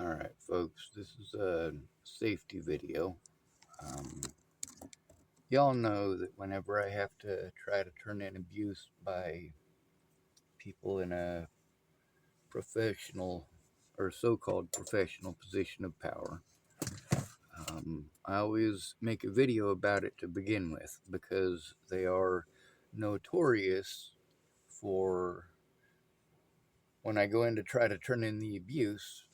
Alright folks, this is a safety video. Y'all know that whenever I have to try to turn in abuse by people in a professional or so-called professional position of power, I always make a video about it to begin with because they are notorious for, when I go in to try to turn in the abuse,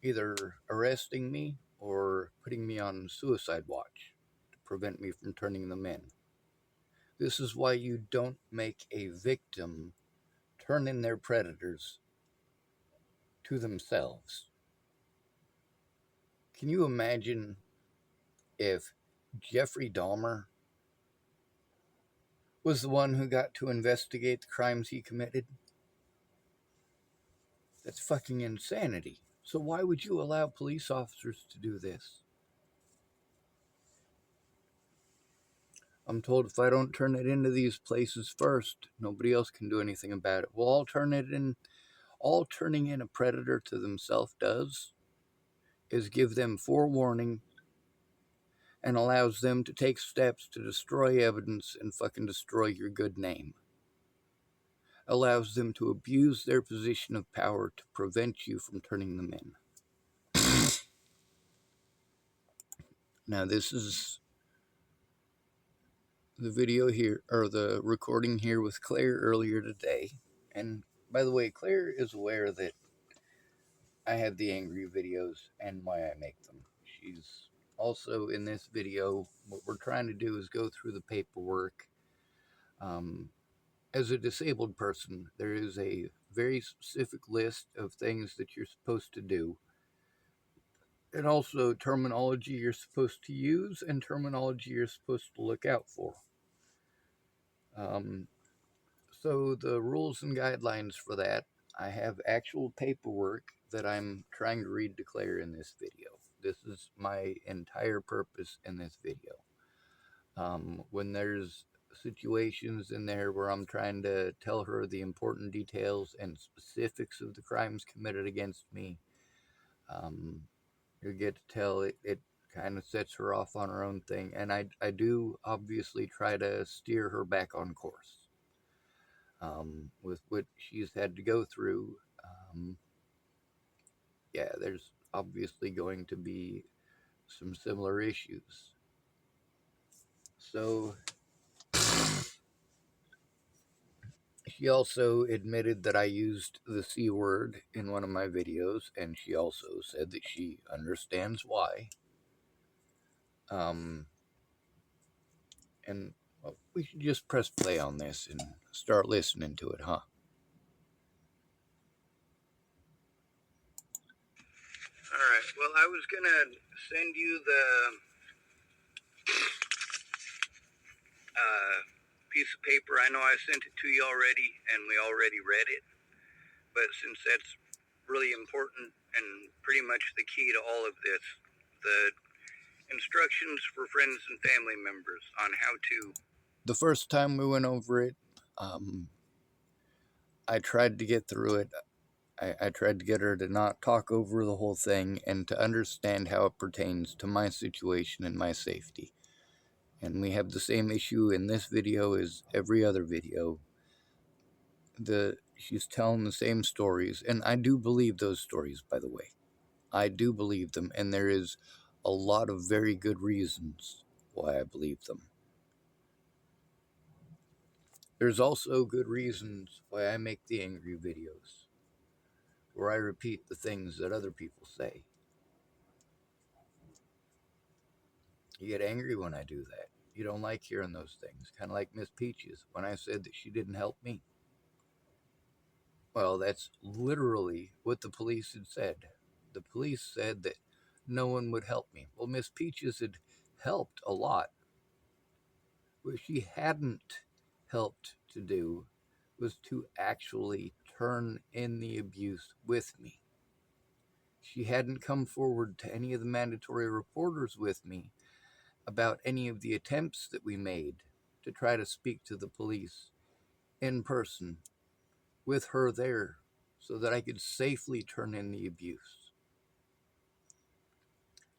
either arresting me or putting me on suicide watch to prevent me from turning them in. This is why you don't make a victim turn in their predators to themselves. Can you imagine if Jeffrey Dahmer was the one who got to investigate the crimes he committed? That's fucking insanity. So why would you allow police officers to do this? I'm told if I don't turn it into these places first, nobody else can do anything about it. Well, all turning in a predator to themselves does is give them forewarning and allows them to take steps to destroy evidence and fucking destroy your good name. Allows them to abuse their position of power to prevent you from turning them in. Now, this is the video here, or the recording here with Claire earlier today. And by the way, Claire is aware that I have the angry videos and why I make them. She's also in this video. What we're trying to do is go through the paperwork. As a disabled person, there is a very specific list of things that you're supposed to do, and also terminology you're supposed to use and terminology you're supposed to look out for. So the rules and guidelines for that, I have actual paperwork that I'm trying to read to Claire in this video. This is my entire purpose in this video. When there's situations in there where I'm trying to tell her the important details and specifics of the crimes committed against me, you get to tell it kind of sets her off on her own thing. And I do obviously try to steer her back on course. With what she's had to go through, yeah, there's obviously going to be some similar issues. So she also admitted that I used the C word in one of my videos, and she also said that she understands why. And well, we should just press play on this and start listening to it, huh? Alright, well, I was gonna send you the piece of paper. I know I sent it to you already, and we already read it. But since that's really important and pretty much the key to all of this, the instructions for friends and family members on how to... The first time we went over it, I tried to get through it. I tried to get her to not talk over the whole thing and to understand how it pertains to my situation and my safety. And we have the same issue in this video as every other video. She's telling the same stories, and I do believe those stories, by the way. I do believe them, and there is a lot of very good reasons why I believe them. There's also good reasons why I make the angry videos, where I repeat the things that other people say. You get angry when I do that. You don't like hearing those things, kind of like Miss Peaches when I said that she didn't help me. Well, that's literally what the police had said. The police said that no one would help me. Well, Miss Peaches had helped a lot. What she hadn't helped to do was to actually turn in the abuse with me. She hadn't come forward to any of the mandatory reporters with me about any of the attempts that we made to try to speak to the police in person with her there so that I could safely turn in the abuse.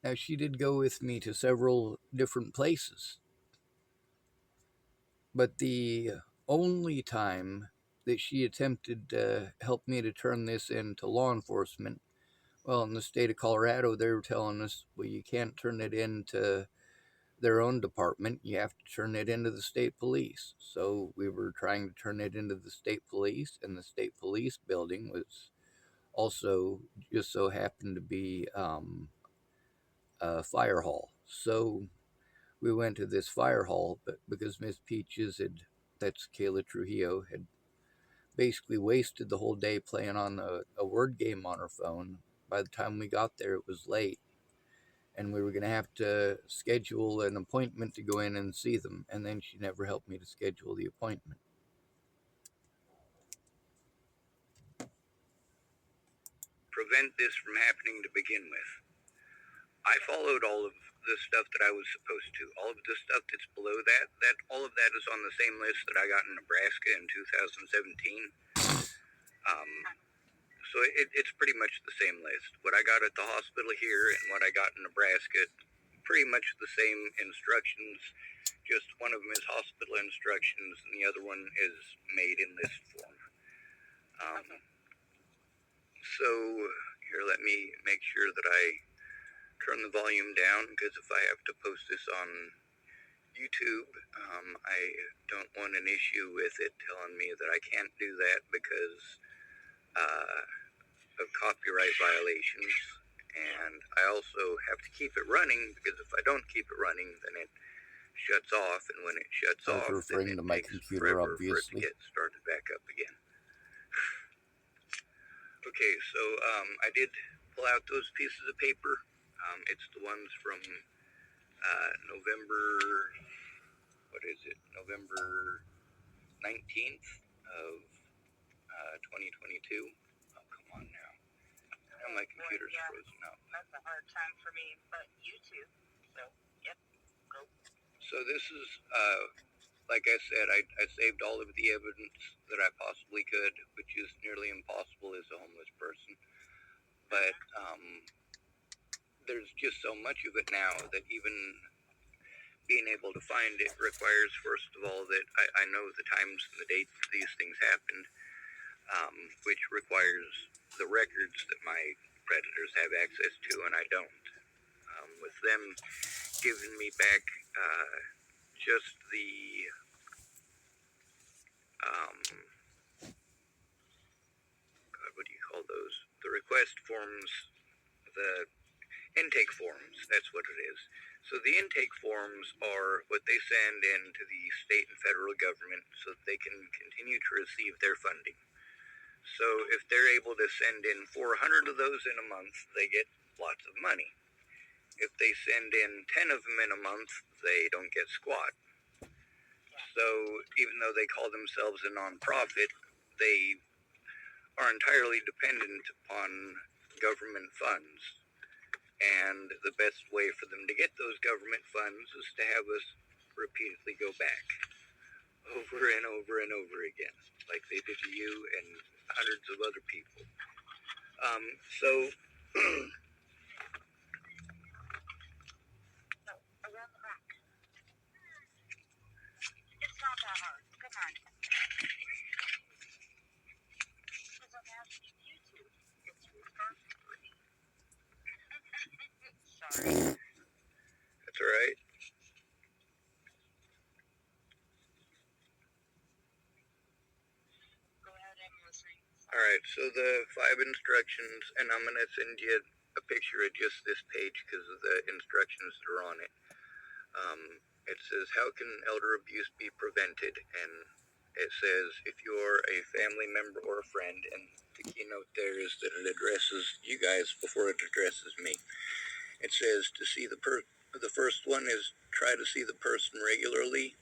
Now, she did go with me to several different places, but the only time that she attempted to help me to turn this into law enforcement, well, in the state of Colorado, they were telling us, well, you can't turn it into their own department. You have to turn it into the state police. So we were trying to turn it into the state police, and the state police building was also just so happened to be a fire hall. So we went to this fire hall, but because Miss Peaches had, that's Kayla Trujillo, had basically wasted the whole day playing on a word game on her phone. By the time we got there, it was late, and we were going to have to schedule an appointment to go in and see them, and then she never helped me to schedule the appointment. Prevent this from happening to begin with. I followed all of the stuff that I was supposed to. All of the stuff that's below that all of that is on the same list that I got in Nebraska in 2017. So it's pretty much the same list. What I got at the hospital here and what I got in Nebraska, pretty much the same instructions. Just one of them is hospital instructions and the other one is made in list form. Okay. So here, let me make sure that I turn the volume down, because if I have to post this on YouTube, I don't want an issue with it telling me that I can't do that because of copyright violations. And I also have to keep it running, because if I don't keep it running, then it shuts off, and when it shuts off, then it takes forever for it to get started back up again. Okay, so I did pull out those pieces of paper. It's the ones from November, November 19th of 2022. Oh, come on now. Now my computer's frozen up. That's a hard time for me, but YouTube. So, yep, go. So this is, like I said, I saved all of the evidence that I possibly could, which is nearly impossible as a homeless person. But there's just so much of it now that even being able to find it requires, first of all, that I know the times and the dates these things happened, which requires the records that my predators have access to, and I don't. With them giving me back just the what do you call those? The request forms, the intake forms, that's what it is. So the intake forms are what they send in to the state and federal government so that they can continue to receive their funding. So if they're able to send in 400 of those in a month, they get lots of money. If they send in 10 of them in a month, they don't get squat. So even though they call themselves a nonprofit, they are entirely dependent upon government funds. And the best way for them to get those government funds is to have us repeatedly go back over and over and over again, like they did to you and hundreds of other people. So around the back. It's not that hard. Come on. Because I'm asking you to. It's responsibility. Sorry. that's all right. Go ahead, I'm listening. All right, so the 5 instructions, and I'm going to send you a picture of just this page because of the instructions that are on it. It says, how can elder abuse be prevented? And it says, if you're a family member or a friend, and the keynote there is that it addresses you guys before it addresses me. It says to see the first one is try to see the person regularly.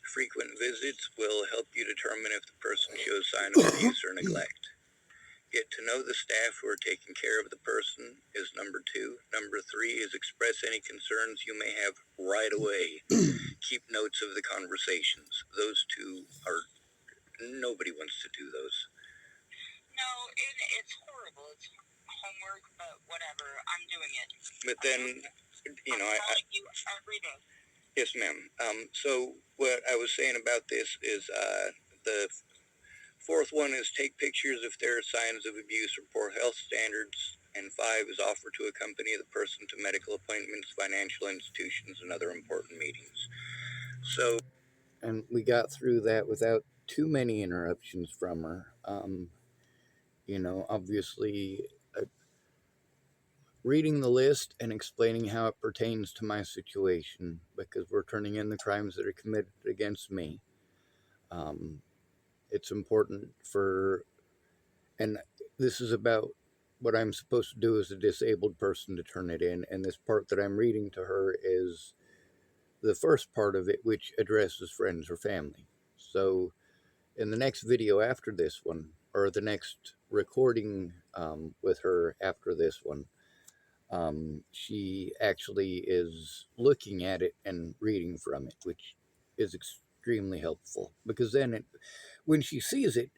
Frequent visits will help you determine if the person shows sign of abuse or neglect. Get to know the staff who are taking care of the person is number 2. Number 3 is express any concerns you may have right away. Keep notes of the conversations. Those 2 are, nobody wants to do those. No, it's horrible. It's homework, but whatever, I'm doing it. But then, I'm telling you every day. Yes, ma'am. So what I was saying about this is the fourth one is take pictures if there are signs of abuse or poor health standards. And 5 is offer to accompany the person to medical appointments, financial institutions, and other important meetings. So, And we got through that without too many interruptions from her. Obviously, reading the list and explaining how it pertains to my situation, because we're turning in the crimes that are committed against me. It's important and this is about what I'm supposed to do as a disabled person to turn it in. And this part that I'm reading to her is the first part of it, which addresses friends or family. So, in the next video after this one, or the next recording with her after this one, she actually is looking at it and reading from it, which is extremely helpful, because then when she sees it,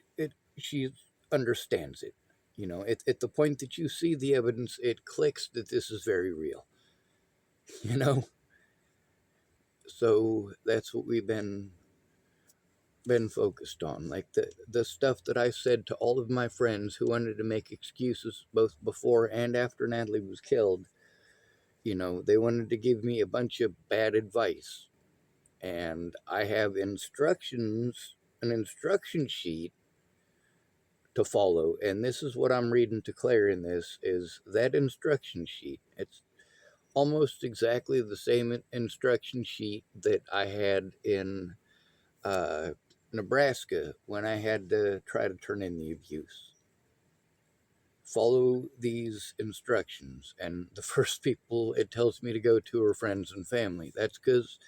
she understands it. At the point that you see the evidence, it clicks that this is very real. You know, so that's what we've been focused on. Like the stuff that I said to all of my friends who wanted to make excuses both before and after Natalie was killed. They wanted to give me a bunch of bad advice. And I have an instruction sheet to follow. And this is what I'm reading to Claire in this is that instruction sheet. It's almost exactly the same instruction sheet that I had in Nebraska when I had to try to turn in the abuse. Follow these instructions. And the first people it tells me to go to are friends and family. That's because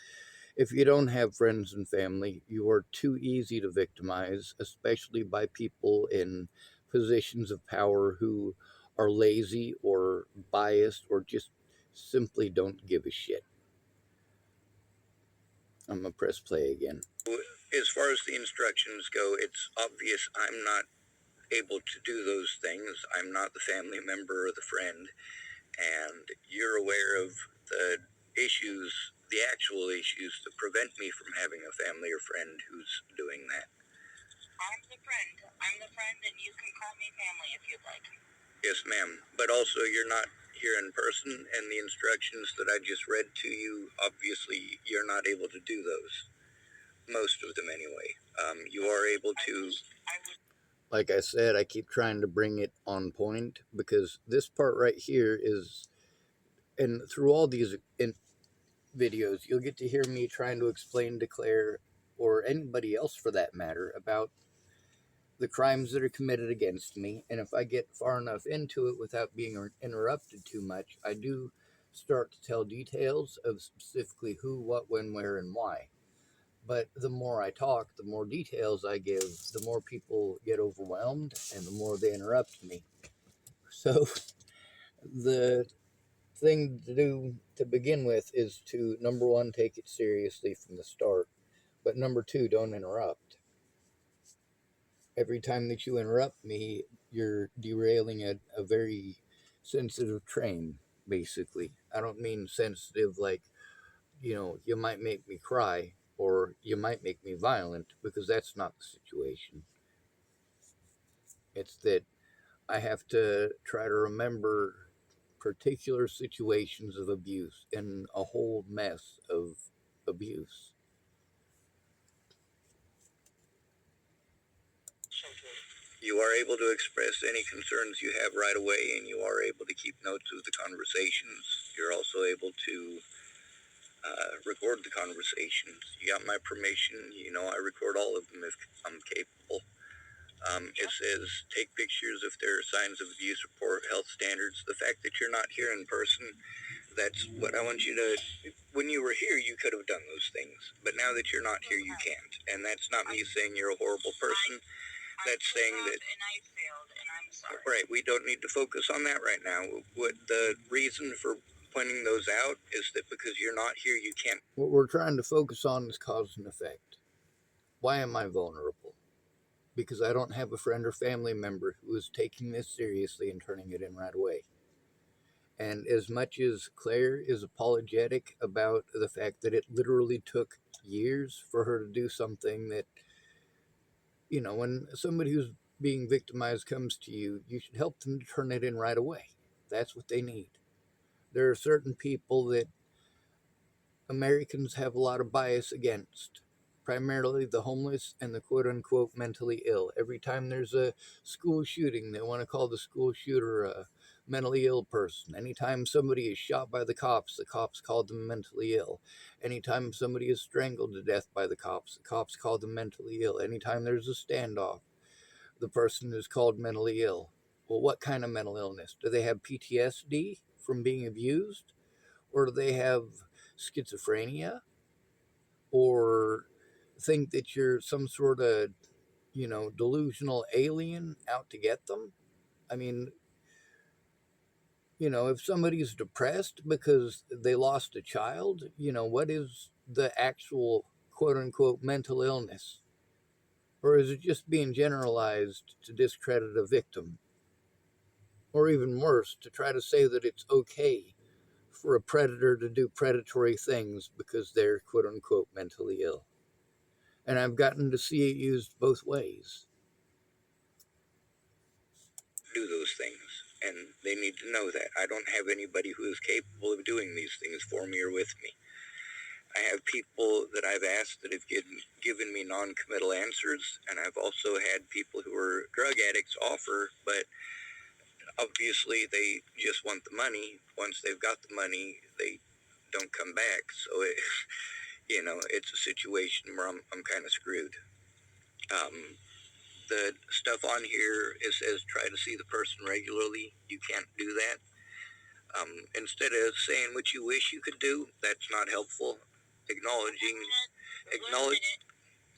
if you don't have friends and family, you are too easy to victimize, especially by people in positions of power who are lazy or biased or just simply don't give a shit. I'm going to press play again. as far as the instructions go, it's obvious I'm not able to do those things. I'm not the family member or the friend, and you're aware of the issues, the actual issues that prevent me from having a family or friend who's doing that. I'm the friend. I'm the friend, and you can call me family if you'd like. Yes, ma'am. But also, you're not here in person, and the instructions that I just read to you, obviously, you're not able to do those. Most of them, anyway. You are able to. Like I said, I keep trying to bring it on point because this part right here is, and through all these videos, you'll get to hear me trying to explain to Claire, or anybody else for that matter, about the crimes that are committed against me. And if I get far enough into it without being interrupted too much, I do start to tell details of specifically who, what, when, where, and why. But the more I talk, the more details I give, the more people get overwhelmed and the more they interrupt me. So the thing to do to begin with is to, number one, take it seriously from the start. But number two, don't interrupt. Every time that you interrupt me, you're derailing a very sensitive train, basically. I don't mean sensitive like, you might make me cry or you might make me violent, because that's not the situation. It's that I have to try to remember particular situations of abuse and a whole mess of abuse. You are able to express any concerns you have right away, and you are able to keep notes of the conversations. You're also able to record the conversations. You got my permission. I record all of them if I'm capable. It says take pictures if there are signs of abuse or poor health standards. The fact that you're not here in person, that's what I want you to. When you were here, you could have done those things, but now that you're not here, you can't. And that's not me saying you're a horrible person. That's saying that. And I failed, and I'm sorry. Right, we don't need to focus on that right now. What the reason for pointing those out is that because you're not here, you can't. What we're trying to focus on is cause and effect. Why am I vulnerable? because I don't have a friend or family member who is taking this seriously and turning it in right away. And as much as Claire is apologetic about the fact that it literally took years for her to do something that, when somebody who's being victimized comes to you, you should help them to turn it in right away. That's what they need. There are certain people that Americans have a lot of bias against, primarily the homeless and the quote unquote mentally ill. Every time there's a school shooting, they want to call the school shooter a mentally ill person. Anytime somebody is shot by the cops call them mentally ill. Anytime somebody is strangled to death by the cops call them mentally ill. Anytime there's a standoff, the person is called mentally ill. Well, what kind of mental illness? Do they have PTSD from being abused? Or do they have schizophrenia? Or think that you're some sort of, delusional alien out to get them? I mean, if somebody's depressed because they lost a child, what is the actual quote unquote mental illness? Or is it just being generalized to discredit a victim? Or even worse, to try to say that it's okay for a predator to do predatory things because they're quote unquote mentally ill. And I've gotten to see it used both ways. Do those things, and they need to know that. I don't have anybody who is capable of doing these things for me or with me. I have people that I've asked that have given me non-committal answers, and I've also had people who are drug addicts offer, but obviously they just want the money. Once they've got the money, they don't come back. So it's a situation where I'm kind of screwed. The stuff on here, it says try to see the person regularly. You can't do that. Instead of saying what you wish you could do, that's not helpful. Acknowledging, acknowledge,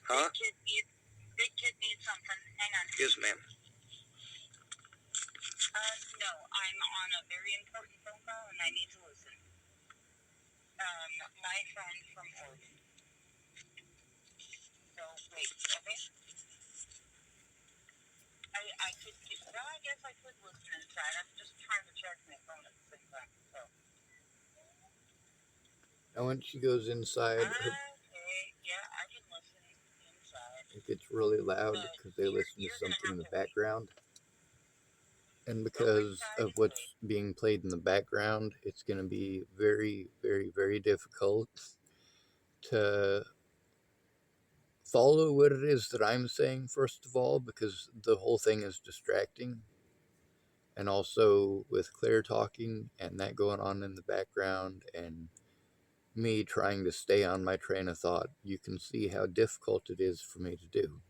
huh? Big kid needs something. Hang on. Yes, ma'am. No, I'm on a very important phone call and I need to listen. My friend from Oregon. So, wait, okay? I could, well, I guess I could listen inside. I'm just trying to check my phone at the same time, so. And when she goes inside, Okay, yeah, I can listen inside. it gets really loud because they listen to something in the background. And because of what's being played in the background, it's going to be very, very, very difficult to follow what it is that I'm saying, first of all, because the whole thing is distracting. And also with Claire talking and that going on in the background and me trying to stay on my train of thought, you can see how difficult it is for me to do.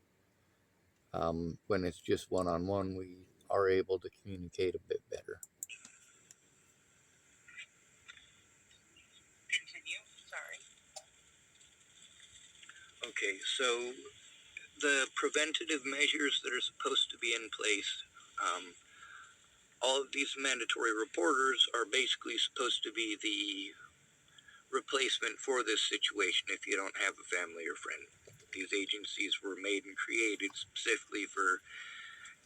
When it's just one-on-one, we are able to communicate a bit better. Continue, sorry. Okay, so the preventative measures that are supposed to be in place, all of these mandatory reporters are basically supposed to be the replacement for this situation if you don't have a family or friend. These agencies were made and created specifically for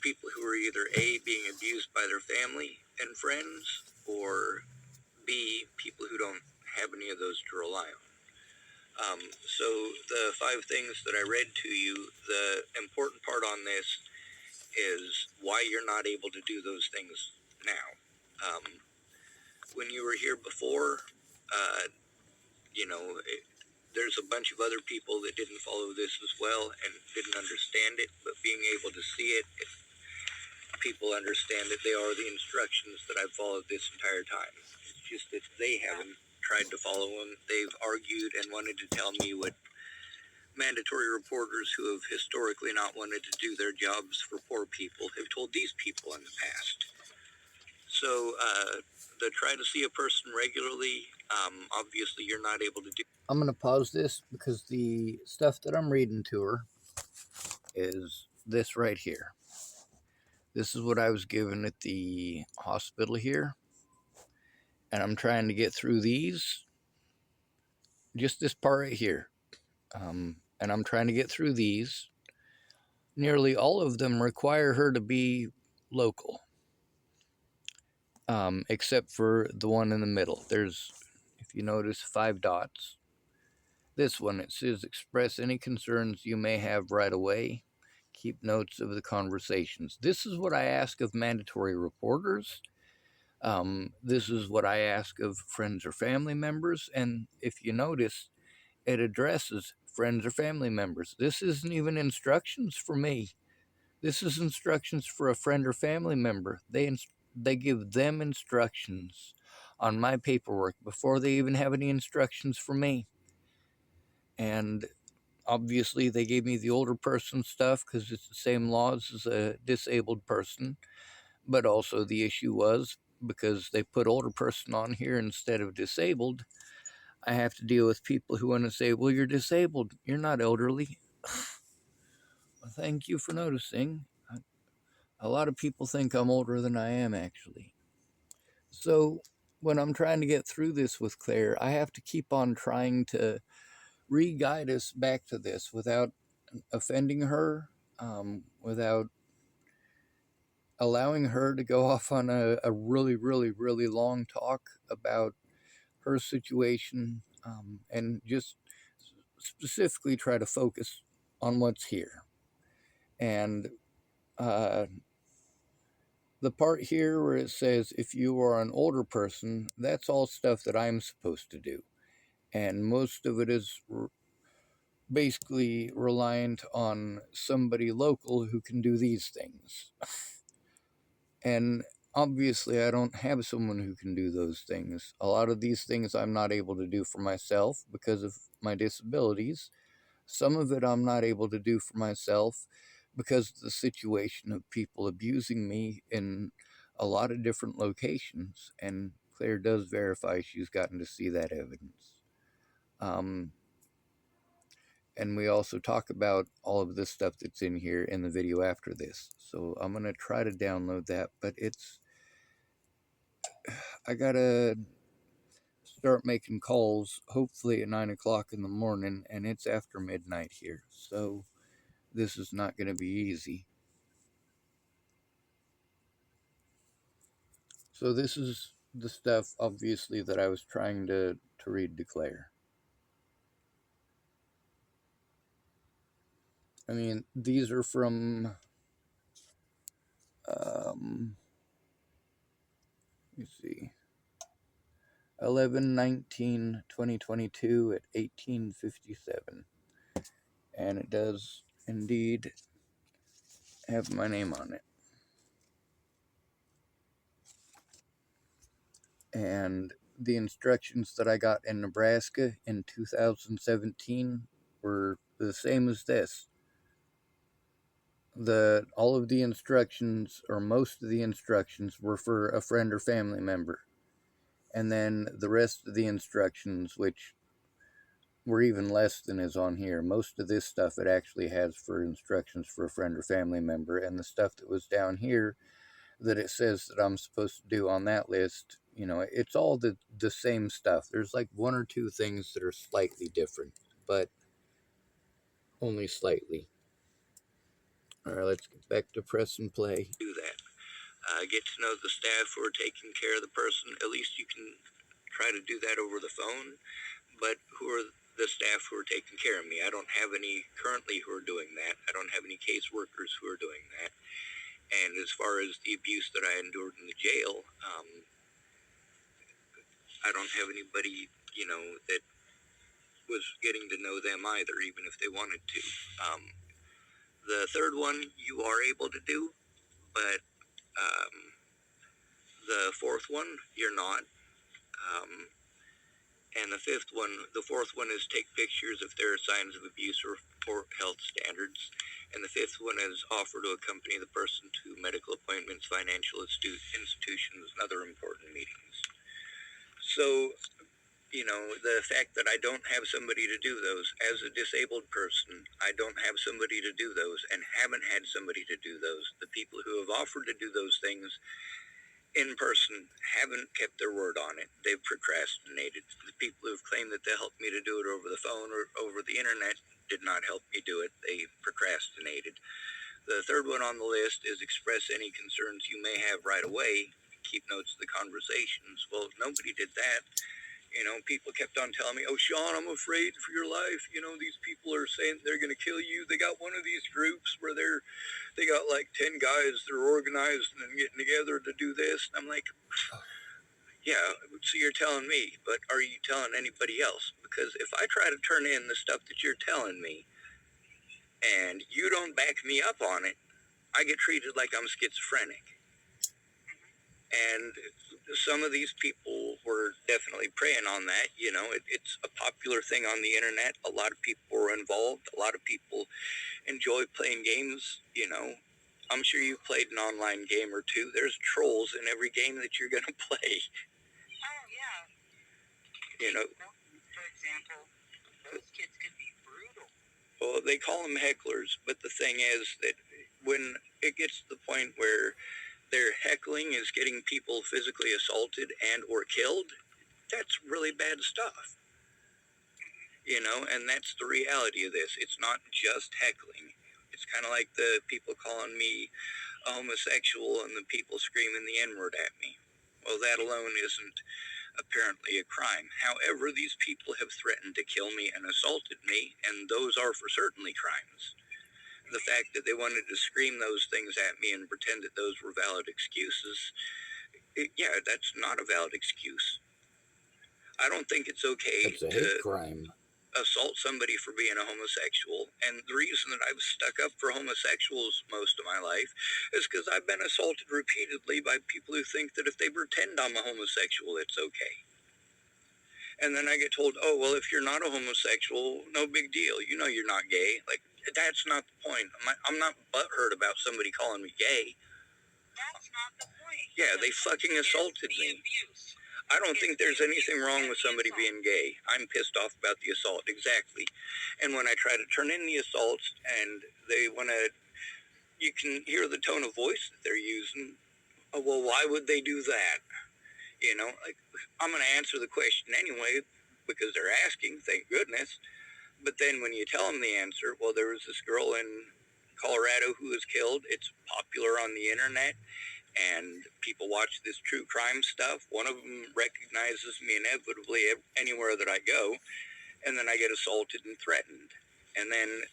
people who are either A, being abused by their family and friends, or B, people who don't have any of those to rely on. So the 5 things that I read to you, the important part on this is why you're not able to do those things now. When you were here before, there's a bunch of other people that didn't follow this as well and didn't understand it, but being able to see it, people understand that they are the instructions that I've followed this entire time. It's just that they haven't tried to follow them. They've argued and wanted to tell me what mandatory reporters who have historically not wanted to do their jobs for poor people have told these people in the past. So the try to see a person regularly, obviously you're not able to do. I'm going to pause this because the stuff that I'm reading to her is this right here. This is what I was given at the hospital here. And I'm trying to get through these. Just this part right here. And I'm trying to get through these. nearly all of them require her to be local, except for the one in the middle. There's, if you notice, 5 dots. This one, it says express any concerns you may have right away. Keep notes of the conversations. This is what I ask of mandatory reporters. This is what I ask of friends or family members. And if you notice, it addresses friends or family members. This isn't even instructions for me. This is instructions for a friend or family member. They give them instructions on my paperwork before they even have any instructions for me. And obviously, they gave me the older person stuff because it's the same laws as a disabled person. But also, the issue was because they put older person on here instead of disabled, I have to deal with people who want to say, well, you're disabled. You're not elderly. Well, thank you for noticing. A lot of people think I'm older than I am, actually. So, when I'm trying to get through this with Claire, I have to keep on trying to re guide us back to this without offending her, without allowing her to go off on a really, really, really long talk about her situation, and just specifically try to focus on what's here. And uh, the part here where it says if you are an older person, that's all stuff that I'm supposed to do. And most of it is basically reliant on somebody local who can do these things. And obviously, I don't have someone who can do those things. A lot of these things I'm not able to do for myself because of my disabilities. Some of it I'm not able to do for myself because of the situation of people abusing me in a lot of different locations. And Claire does verify she's gotten to see that evidence. Um, and we also talk about all of this stuff that's in here in the video after this. So I'm going to try to download that, but I gotta start making calls hopefully at 9 o'clock in the morning, and it's after midnight here, so this is not going to be easy. So this is the stuff, obviously, that I was trying to read to Claire. I mean, these are from, let me see, 11/19/2022 at 18:57, and it does indeed have my name on it. And the instructions that I got in Nebraska in 2017 were the same as this. All of the instructions, or most of the instructions, were for a friend or family member. And then the rest of the instructions, which were even less than is on here, most of this stuff it actually has for instructions for a friend or family member. And the stuff that was down here that it says that I'm supposed to do on that list, it's all the same stuff. There's like 1 or 2 things that are slightly different, but only slightly. All right, let's get back to press and play. Do that. Get to know the staff who are taking care of the person. At least you can try to do that over the phone. But who are the staff who are taking care of me? I don't have any currently who are doing that. I don't have any caseworkers who are doing that. And as far as the abuse that I endured in the jail, I don't have anybody, that was getting to know them either, even if they wanted to. The third one you are able to do, but the fourth one you're not. And the fourth one is take pictures if there are signs of abuse or poor health standards. And the fifth one is offer to accompany the person to medical appointments, financial institutions, and other important meetings. So, the fact that I don't have somebody to do those, as a disabled person, I don't have somebody to do those and haven't had somebody to do those. The people who have offered to do those things in person haven't kept their word on it. They've procrastinated. The people who've claimed that they'll help me to do it over the phone or over the internet did not help me do it. They procrastinated. The third one on the list is express any concerns you may have right away. Keep notes of the conversations. Well, nobody did that. People kept on telling me, "Oh, Sean, I'm afraid for your life. These people are saying they're going to kill you. They got one of these groups where they got like 10 guys that are organized and getting together to do this." And I'm like, "Yeah, so you're telling me, but are you telling anybody else? Because if I try to turn in the stuff that you're telling me and you don't back me up on it, I get treated like I'm schizophrenic." And some of these people were definitely preying on that. It's a popular thing on the internet. A lot of people are involved. A lot of people enjoy playing games. I'm sure you've played an online game or two. There's trolls in every game that you're going to play. Oh, yeah. For example, those kids could be brutal. Well, they call them hecklers, but the thing is that when it gets to the point where their heckling is getting people physically assaulted and or killed, that's really bad stuff. And that's the reality of this. It's not just heckling. It's kind of like the people calling me a homosexual and the people screaming the N-word at me. Well, that alone isn't apparently a crime. However, these people have threatened to kill me and assaulted me, and those are for certainly crimes. The fact that they wanted to scream those things at me and pretend that those were valid excuses, yeah, that's not a valid excuse. I don't think it's okay That's a to hate crime. assault somebody for being a homosexual. And the reason that I've stuck up for homosexuals most of my life is because I've been assaulted repeatedly by people who think that if they pretend I'm a homosexual, it's okay. And then I get told, "Oh, well, if you're not a homosexual, no big deal. You're not gay." Like, that's not the point. I'm not butthurt about somebody calling me gay. That's not the point. Yeah, they fucking assaulted me. I don't think there's anything wrong with somebody being gay. I'm pissed off about the assault, exactly. And when I try to turn in the assaults and they want to, you can hear the tone of voice that they're using. "Oh, well, why would they do that?" Like, I'm going to answer the question anyway because they're asking, thank goodness. But then when you tell them the answer, well, there was this girl in Colorado who was killed. It's popular on the internet. And people watch this true crime stuff. One of them recognizes me inevitably anywhere that I go, and then I get assaulted and threatened. And then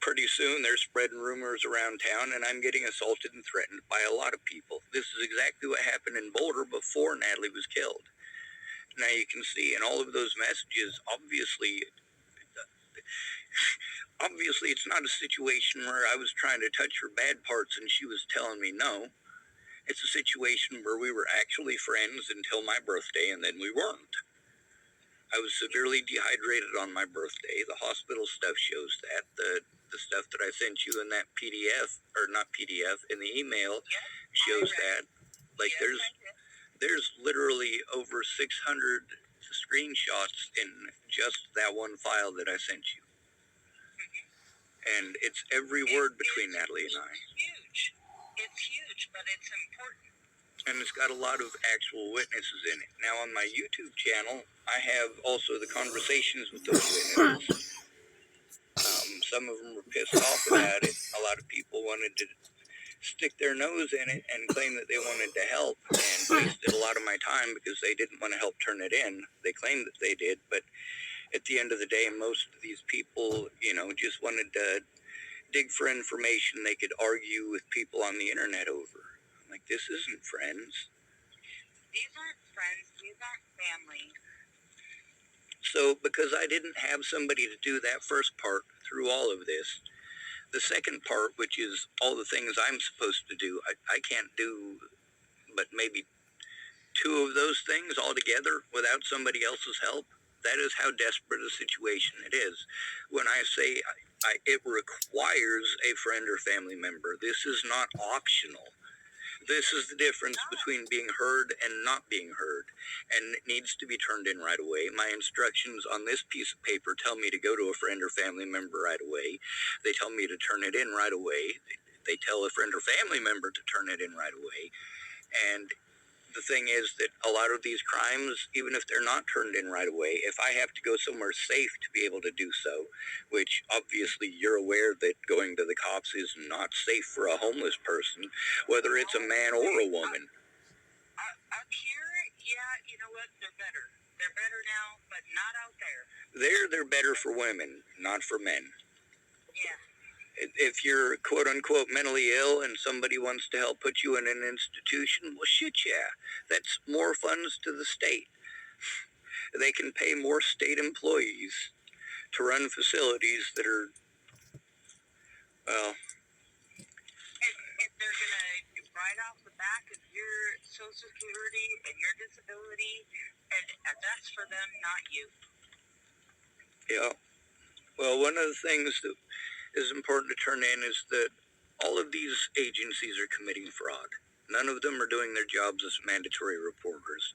pretty soon they're spreading rumors around town, and I'm getting assaulted and threatened by a lot of people. This is exactly what happened in Boulder before Natalie was killed. Now you can see in all of those messages, obviously it's not a situation where I was trying to touch her bad parts and she was telling me no. It's a situation where we were actually friends until my birthday, and then we weren't. I was severely dehydrated on my birthday. The hospital stuff shows that. The stuff that I sent you in that PDF, or not PDF, in the email shows that. Like, there's literally over 600 screenshots in just that one file that I sent you. And it's every word between Natalie and I. It's huge, but it's important. And it's got a lot of actual witnesses in it. Now, on my YouTube channel, I have also the conversations with those witnesses. Some of them were pissed off about it. A lot of people wanted to stick their nose in it and claim that they wanted to help, and wasted a lot of my time because they didn't want to help turn it in. They claimed that they did, but at the end of the day, most of these people, just wanted to dig for information they could argue with people on the internet over. I'm like, this isn't friends. These aren't friends. These aren't family. So because I didn't have somebody to do that first part through all of this, the second part, which is all the things I'm supposed to do, I can't do but maybe 2 of those things altogether without somebody else's help. That is how desperate a situation it is. When I say it requires a friend or family member, this is not optional. This is the difference between being heard and not being heard, and it needs to be turned in right away. My instructions on this piece of paper tell me to go to a friend or family member right away. They tell me to turn it in right away. They tell a friend or family member to turn it in right away. And the thing is that a lot of these crimes, even if they're not turned in right away, if I have to go somewhere safe to be able to do so, which obviously you're aware that going to the cops is not safe for a homeless person, whether it's a man or a woman. Up here, yeah, you know what? They're better. They're better now, but not out there. They're better for women, not for men. Yeah. If you're quote unquote mentally ill and somebody wants to help put you in an institution, well, shit, yeah. That's more funds to the state. They can pay more state employees to run facilities that are, well, And they're going to write off the back of your Social Security and your disability, and that's for them, not you. yeah. Well, one of the things that is important to turn in is that all of these agencies are committing fraud. None of them are doing their jobs as mandatory reporters.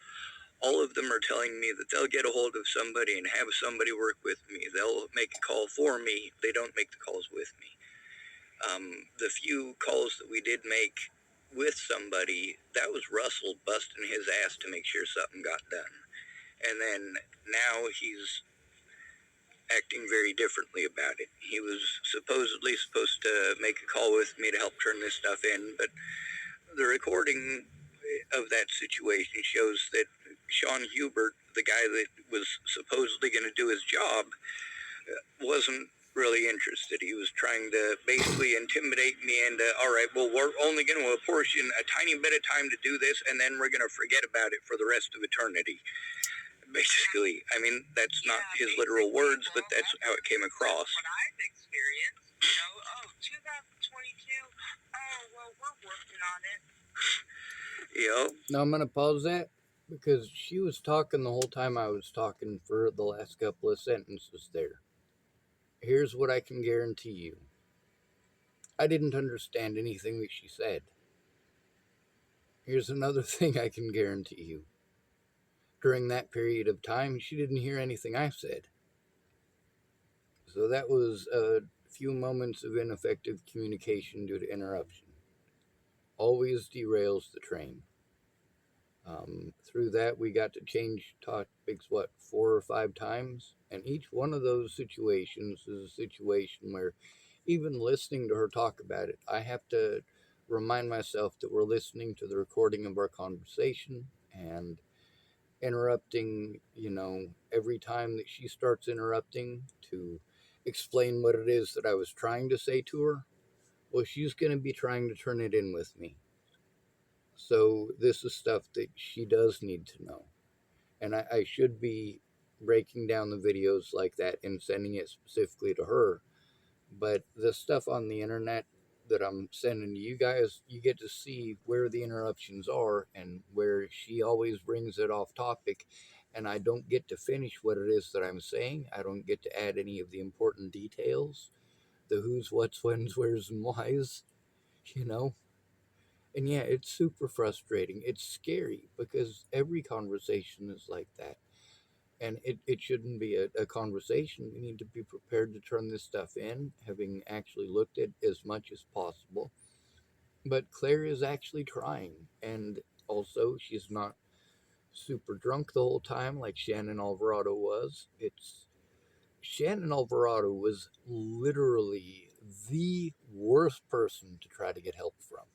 All of them are telling me that they'll get a hold of somebody and have somebody work with me. They'll make a call for me. They don't make the calls with me. The few calls that we did make with somebody, that was Russell busting his ass to make sure something got done. And then now he's acting very differently about it. He was supposedly supposed to make a call with me to help turn this stuff in, but the recording of that situation shows that Sean Hubert, the guy that was supposedly going to do his job, wasn't really interested. He was trying to basically intimidate me into, all right, well, we're only going to apportion a tiny bit of time to do this, and then we're going to forget about it for the rest of eternity. Basically, I mean, that's not his literal words, but that's how it came across. That's what I've experienced. You know, 2022. Oh, well, we're working on it. Yep. Now I'm going to pause that because she was talking the whole time I was talking for the last couple of sentences there. Here's what I can guarantee you. I didn't understand anything that she said. Here's another thing I can guarantee you. During that period of time, she didn't hear anything I said. So that was a few moments of ineffective communication due to interruption. Always derails the train. Through that, we got to change topics, 4 or 5 times? And each one of those situations is a situation where, even listening to her talk about it, I have to remind myself that we're listening to the recording of our conversation and interrupting, every time that she starts interrupting to explain what it is that I was trying to say to her. Well, she's going to be trying to turn it in with me. So this is stuff that she does need to know. And I should be breaking down the videos like that and sending it specifically to her. But the stuff on the internet that I'm sending to you guys, you get to see where the interruptions are and where she always brings it off topic. And I don't get to finish what it is that I'm saying. I don't get to add any of the important details, the who's, what's, when's, where's, and why's, you know. And yeah, it's super frustrating. It's scary because every conversation is like that. And it shouldn't be a conversation. We need to be prepared to turn this stuff in, having actually looked at as much as possible. But Claire is actually trying. And also, she's not super drunk the whole time like Shannon Alvarado was. Shannon Alvarado was literally the worst person to try to get help from.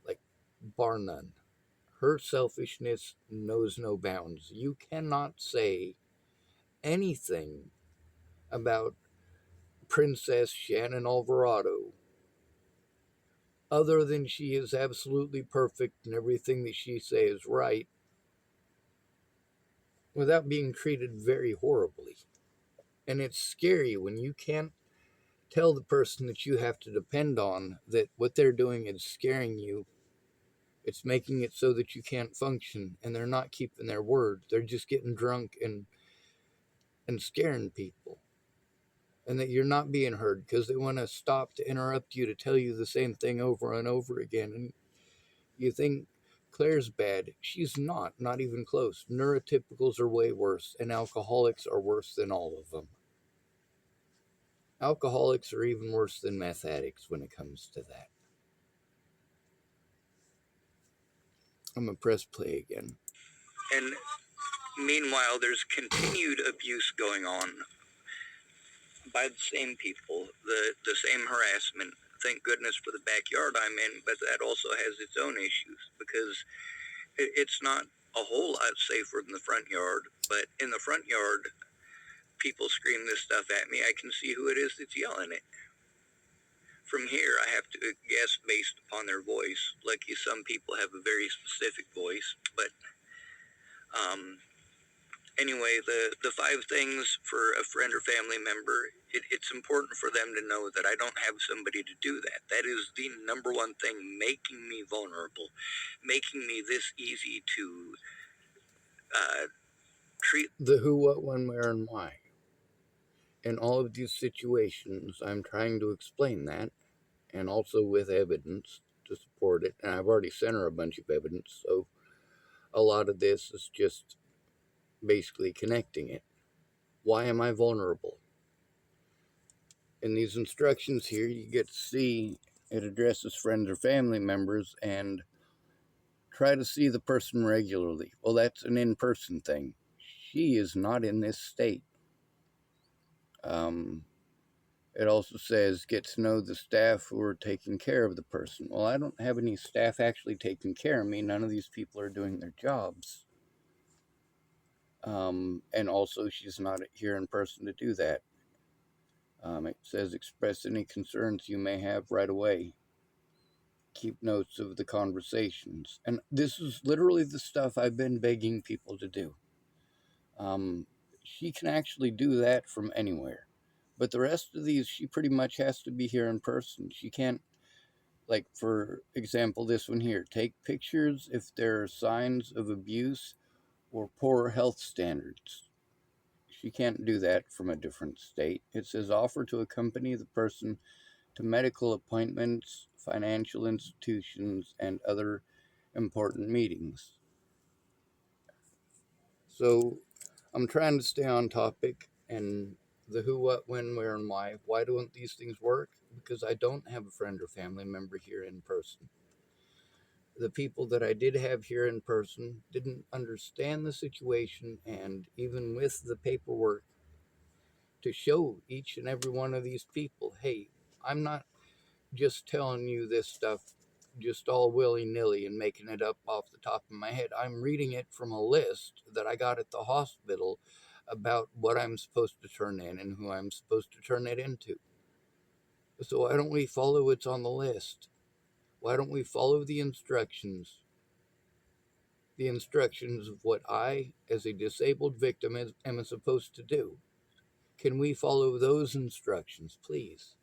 Like, bar none. Her selfishness knows no bounds. You cannot say anything about Princess Shannon Alvarado other than she is absolutely perfect and everything that she says is right without being treated very horribly. And it's scary when you can't tell the person that you have to depend on that what they're doing is scaring you. It's making it so that you can't function, and they're not keeping their word. They're just getting drunk and scaring people. And that you're not being heard because they want to stop to interrupt you to tell you the same thing over and over again. And you think Claire's bad. She's not even close. Neurotypicals are way worse, and alcoholics are worse than all of them. Alcoholics are even worse than meth addicts when it comes to that. I'm gonna press play again. And meanwhile, there's continued abuse going on by the same people, the same harassment. Thank goodness for the backyard I'm in, but that also has its own issues because it's not a whole lot safer than the front yard. But in the front yard, people scream this stuff at me. I can see who it is that's yelling it. From here, I have to guess based upon their voice. Lucky some people have a very specific voice, but anyway, the five things for a friend or family member, it's important for them to know that I don't have somebody to do that. That is the number one thing making me vulnerable, making me this easy to treat. The who, what, when, where, and why. In all of these situations, I'm trying to explain that, and also with evidence to support it. And I've already sent her a bunch of evidence, so a lot of this is just basically connecting it. Why am I vulnerable? In these instructions here, you get to see it addresses friends or family members and try to see the person regularly. Well, that's an in-person thing. She is not in this state. It also says get to know the staff who are taking care of the person. Well, I don't have any staff actually taking care of me. None of these people are doing their jobs. And also, she's not here in person to do that. It says express any concerns you may have right away. Keep notes of the conversations. And this is literally the stuff I've been begging people to do. She can actually do that from anywhere. But the rest of these, she pretty much has to be here in person. She can't, like, for example, this one here, take pictures if there are signs of abuse or poor health standards. She can't do that from a different state. It says offer to accompany the person to medical appointments, financial institutions, and other important meetings. So I'm trying to stay on topic and the who, what, when, where, and why. Why don't these things work? Because I don't have a friend or family member here in person. The people that I did have here in person didn't understand the situation, and even with the paperwork to show each and every one of these people, hey, I'm not just telling you this stuff just all willy-nilly and making it up off the top of my head. I'm reading it from a list that I got at the hospital about what I'm supposed to turn in and who I'm supposed to turn it into. So why don't we follow what's on the list? Why don't we follow the instructions? The instructions of what I, as a disabled victim, am supposed to do. Can we follow those instructions, please?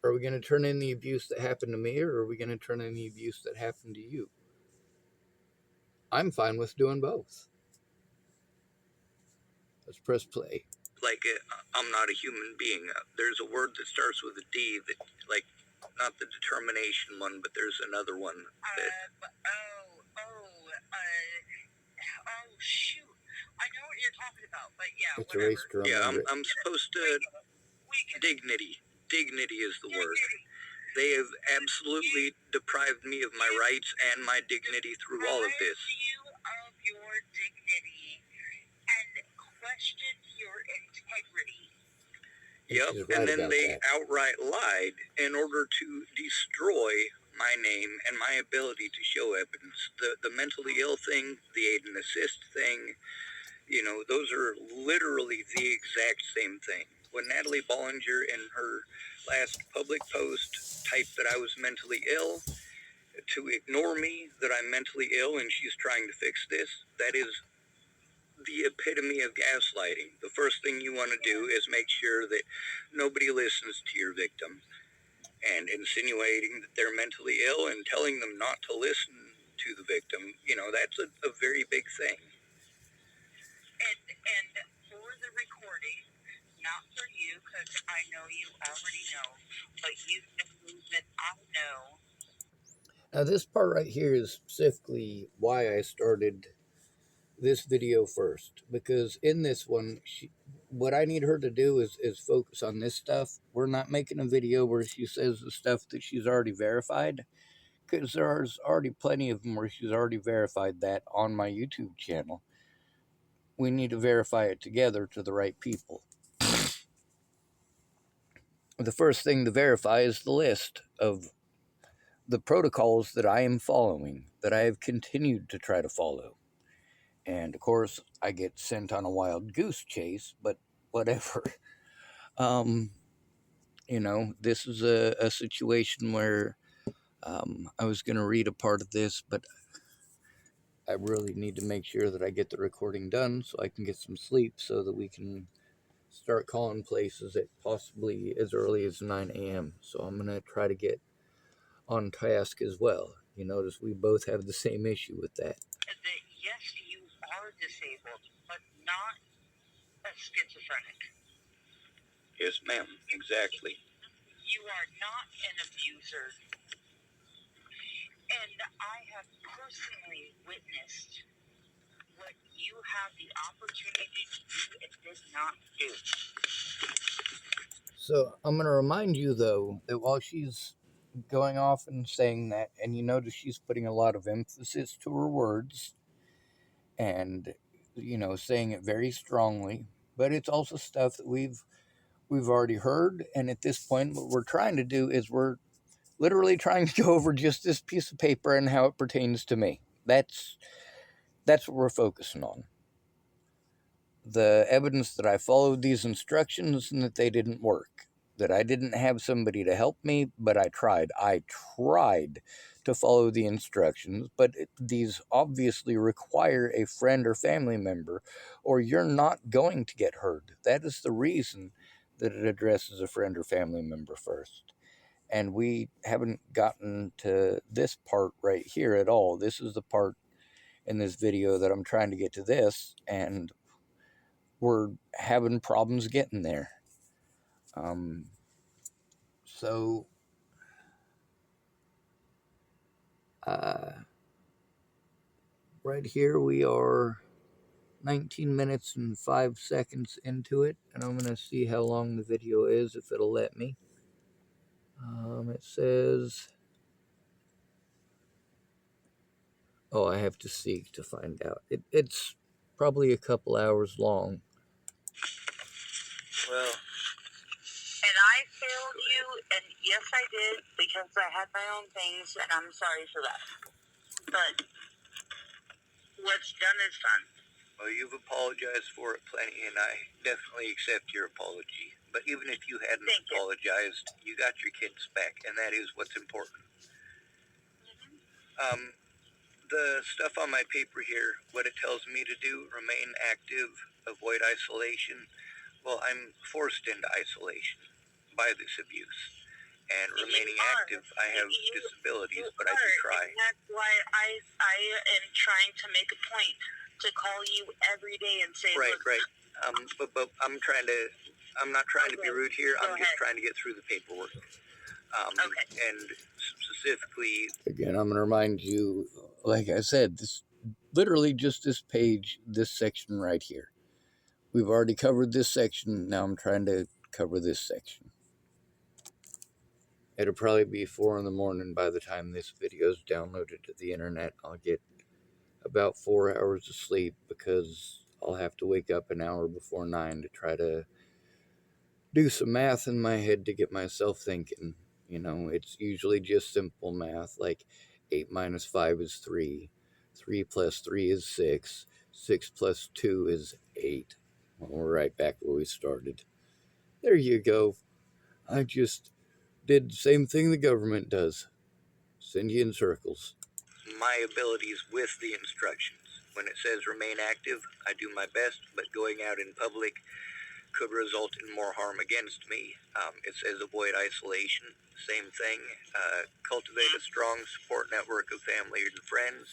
Are we going to turn in the abuse that happened to me, or are we going to turn in the abuse that happened to you? I'm fine with doing both. Let's press play. Like, I'm not a human being. There's a word that starts with a D that, like, not the determination one, but there's another one that. Shoot. I know what you're talking about, but yeah, It's whatever. erased to Yeah, remember it. I'm supposed to. Dignity. Dignity is the word. They have absolutely deprived me of my rights and my dignity through all of this. You of your dignity and question your integrity. Yep, She's right and then about they that. outright lied in order to destroy my name and my ability to show evidence. The mentally ill thing, the aid and assist thing, you know, those are literally the exact same thing. When Natalie Bollinger in her last public post typed that I was mentally ill, to ignore me, that I'm mentally ill and she's trying to fix this, that is the epitome of gaslighting. The first thing you want to do is make sure that nobody listens to your victim. And insinuating that they're mentally ill and telling them not to listen to the victim, you know, that's a very big thing. And for the recording, not for you, because I know you already know, but you know that I know. Now this part right here is specifically why I started this video first, because in this one, what I need her to do is focus on this stuff. We're not making a video where she says the stuff that she's already verified, because there's already plenty of them where she's already verified that on my YouTube channel. We need to verify it together to the right people. The first thing to verify is the list of the protocols that I am following, that I have continued to try to follow. And of course, I get sent on a wild goose chase, but whatever. Um, this is a situation where I was going to read a part of this, but I really need to make sure that I get the recording done so I can get some sleep so that we can start calling places at possibly as early as 9 a.m. So I'm going to try to get on task as well. You notice we both have the same issue with that. That yes, you are disabled, but not a schizophrenic. Yes, ma'am. Exactly. You are not an abuser. And I have personally witnessed what you have the opportunity to do and did not do. So I'm going to remind you, though, that while she's going off and saying that, and you notice she's putting a lot of emphasis to her words and, saying it very strongly, but it's also stuff that we've already heard. And at this point, what we're trying to do is we're literally trying to go over just this piece of paper and how it pertains to me. That's what we're focusing on. The evidence that I followed these instructions and that they didn't work. That I didn't have somebody to help me, but I tried. I tried to follow the instructions, but these obviously require a friend or family member, or you're not going to get heard. That is the reason that it addresses a friend or family member first. And we haven't gotten to this part right here at all. This is the part in this video that I'm trying to get to this, and we're having problems getting there. So right here we are 19 minutes and 5 seconds into it, and I'm going to see how long the video is, if it'll let me. It says, oh, I have to seek to find out. It's probably a couple hours long. Well, And I failed you, and yes, I did, because I had my own things, and I'm sorry for that. But what's done is done. well, you've apologized for it plenty, and I definitely accept your apology. But even if you hadn't apologized, you got your kids back, and that is what's important. The stuff on my paper here, what it tells me to do: remain active, avoid isolation. Well, I'm forced into isolation by this abuse. And remaining active, I have disabilities, but I do try. And that's why I am trying to make a point to call you every day and say, right. But I'm not trying to be rude here. I'm just trying to get through the paperwork. And specifically, again, I'm going to remind you, like I said, this literally just this page, this section right here. We've already covered this section. Now I'm trying to cover this section. It'll probably be 4 in the morning by the time this video is downloaded to the internet. I'll get about 4 hours of sleep because I'll have to wake up an hour before 9 to try to do some math in my head to get myself thinking. It's usually just simple math, like 8 minus 5 is 3, 3 plus 3 is 6, 6 plus 2 is 8. Well, we're right back where we started. There you go. I just did the same thing the government does. Send you in circles. my abilities with the instructions. When it says remain active, I do my best, but going out in public could result in more harm against me. It says avoid isolation, same thing. Cultivate a strong support network of family and friends.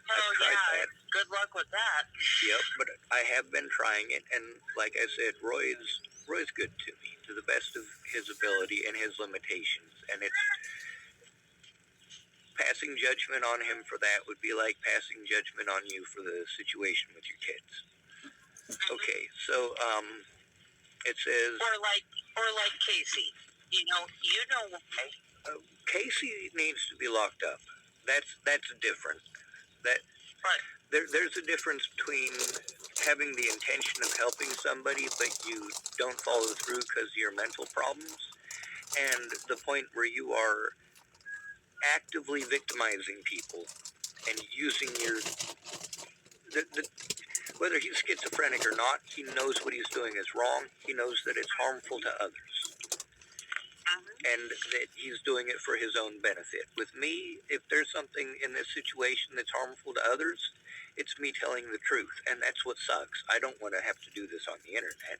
I've tried that. Good luck with that. Yep, but I have been trying it, and like I said, Roy's good to me, to the best of his ability and his limitations, and it's passing judgment on him for that would be like passing judgment on you for the situation with your kids. Okay, so it says or like Casey. You know why. Casey needs to be locked up. That's different. That Right. there's a difference between having the intention of helping somebody, but you don't follow through because of your mental problems, and the point where you are actively victimizing people and using your whether he's schizophrenic or not, he knows what he's doing is wrong. He knows that it's harmful to others, and that he's doing it for his own benefit. With me, if there's something in this situation that's harmful to others, it's me telling the truth, and that's what sucks. I don't want to have to do this on the internet.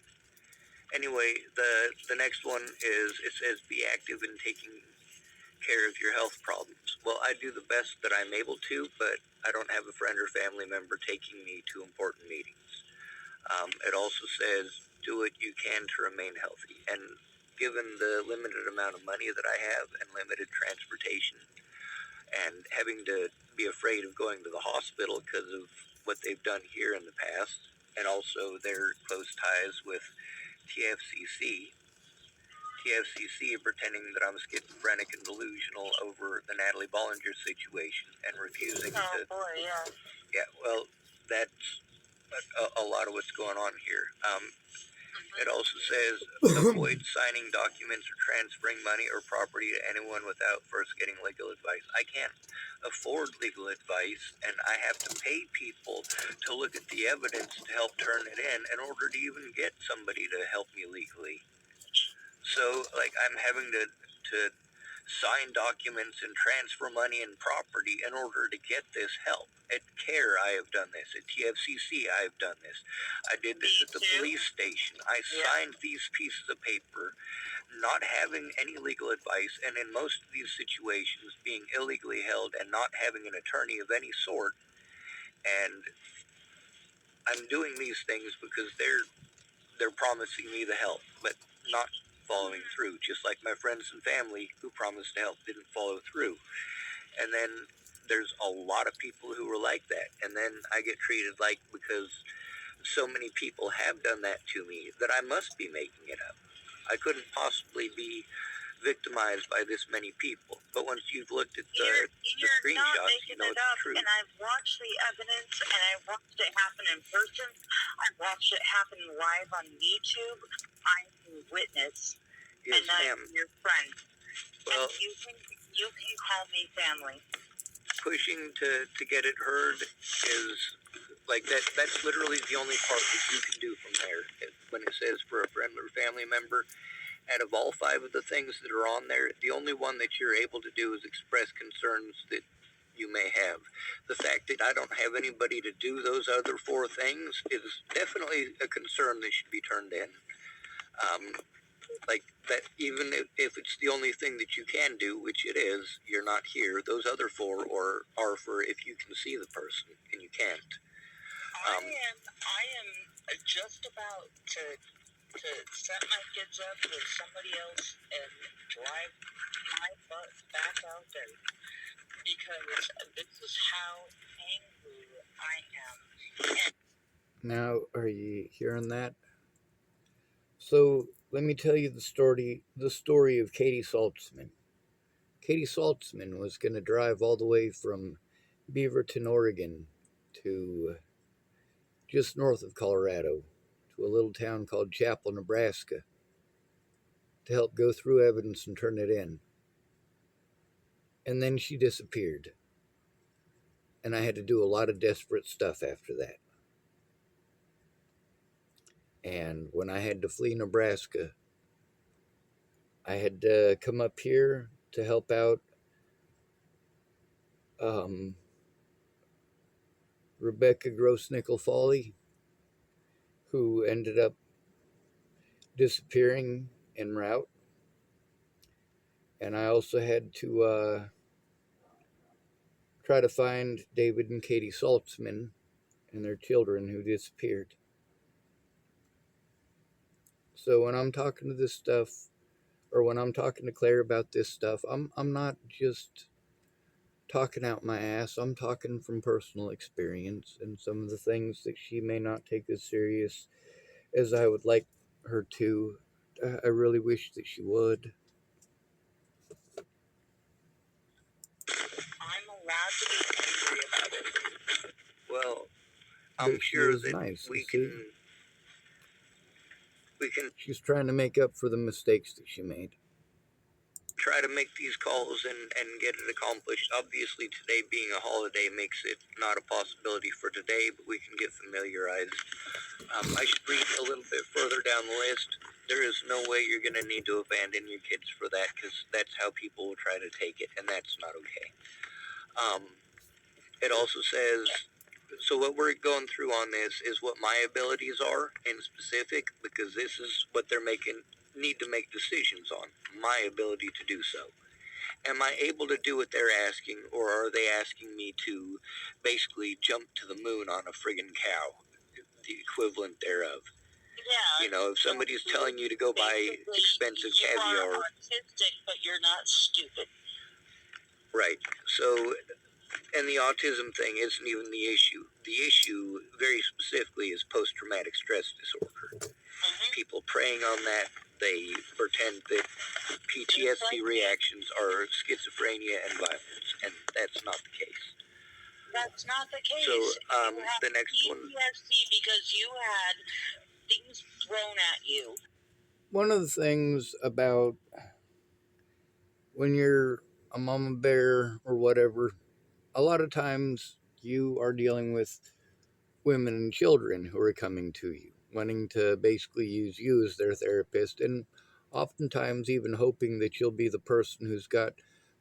Anyway, the next one is, it says be active in taking care of your health problems. Well, I do the best that I'm able to, but I don't have a friend or family member taking me to important meetings. It also says do what you can to remain healthy. And given the limited amount of money that I have and limited transportation and having to be afraid of going to the hospital because of what they've done here in the past, and also their close ties with TFCC, pretending that I'm schizophrenic and delusional over the Natalie Bollinger situation and refusing Oh to. boy, yeah. Yeah, well, that's a lot of what's going on here. It also says avoid signing documents or transferring money or property to anyone without first getting legal advice. I can't afford legal advice, and I have to pay people to look at the evidence to help turn it in order to even get somebody to help me legally. So, like, I'm having to sign documents and transfer money and property in order to get this help. At CARE, I have done this. At TFCC, I have done this. I did this at the police station. I signed these pieces of paper, not having any legal advice, and in most of these situations, being illegally held and not having an attorney of any sort. And I'm doing these things because they're promising me the help, but not following through, just like my friends and family who promised to help didn't follow through. And then there's a lot of people who were like that, and then I get treated like, because so many people have done that to me, that I must be making it up. I couldn't possibly be victimized by this many people. But once you've looked at the screenshots, you know it's true. And I've watched the evidence, and I've watched it happen in person. I've watched it happen live on YouTube. I'm a witness, Yes, and I'm ma'am. your friend. Well, and you can call me family. pushing to get it heard is like that. That's literally the only part that you can do from there. When it says for a friend or family member, out of all 5 of the things that are on there, the only one that you're able to do is express concerns that you may have. The fact that I don't have anybody to do those other 4 things is definitely a concern that should be turned in. Like that, even if it's the only thing that you can do, which it is, you're not here. Those other 4 are for if you can see the person and you can't. I am just about to set my kids up with somebody else and drive my butt back out there, because this is how angry I am. Now, are you hearing that? So, let me tell you the story of Katie Saltzman. Katie Saltzman was going to drive all the way from Beaverton, Oregon to just north of Colorado to a little town called Chapel, Nebraska to help go through evidence and turn it in. And then she disappeared. And I had to do a lot of desperate stuff after that. And when I had to flee Nebraska, I had to come up here to help out Rebecca Grossnickel Foley, who ended up disappearing en route. And I also had to try to find David and Katie Saltzman and their children who disappeared. So when I'm talking to this stuff, or when I'm talking to Claire about this stuff, I'm not just talking out my ass. I'm talking from personal experience and some of the things that she may not take as serious as I would like her to. I really wish that she would. I'm But she sure is that nice, you we see? can we can She's trying to make up for the mistakes that she made. try to make these calls and get it accomplished. Obviously, today being a holiday makes it not a possibility for today, but we can get familiarized. I should read a little bit further down the list. There is no way you're going to need to abandon your kids for that, because that's how people will try to take it, and that's not okay. It also says, so what we're going through on this is what my abilities are in specific, because this is what they're need to make decisions on, my ability to do so. Am I able to do what they're asking, or are they asking me to basically jump to the moon on a friggin' cow, the equivalent thereof? Yeah. You know, if somebody's telling you to go buy expensive caviar. You are autistic, but you're not stupid. Right. So, and the autism thing isn't even the issue. The issue, very specifically, is post-traumatic stress disorder. People preying on that, they pretend that PTSD reactions are schizophrenia and violence, and that's not the case. That's not the case. So, you have the next one. PTSD because you had things thrown at you. One of the things about when you're a mama bear or whatever, a lot of times you are dealing with women and children who are coming to you, wanting to basically use you as their therapist, and oftentimes even hoping that you'll be the person who's got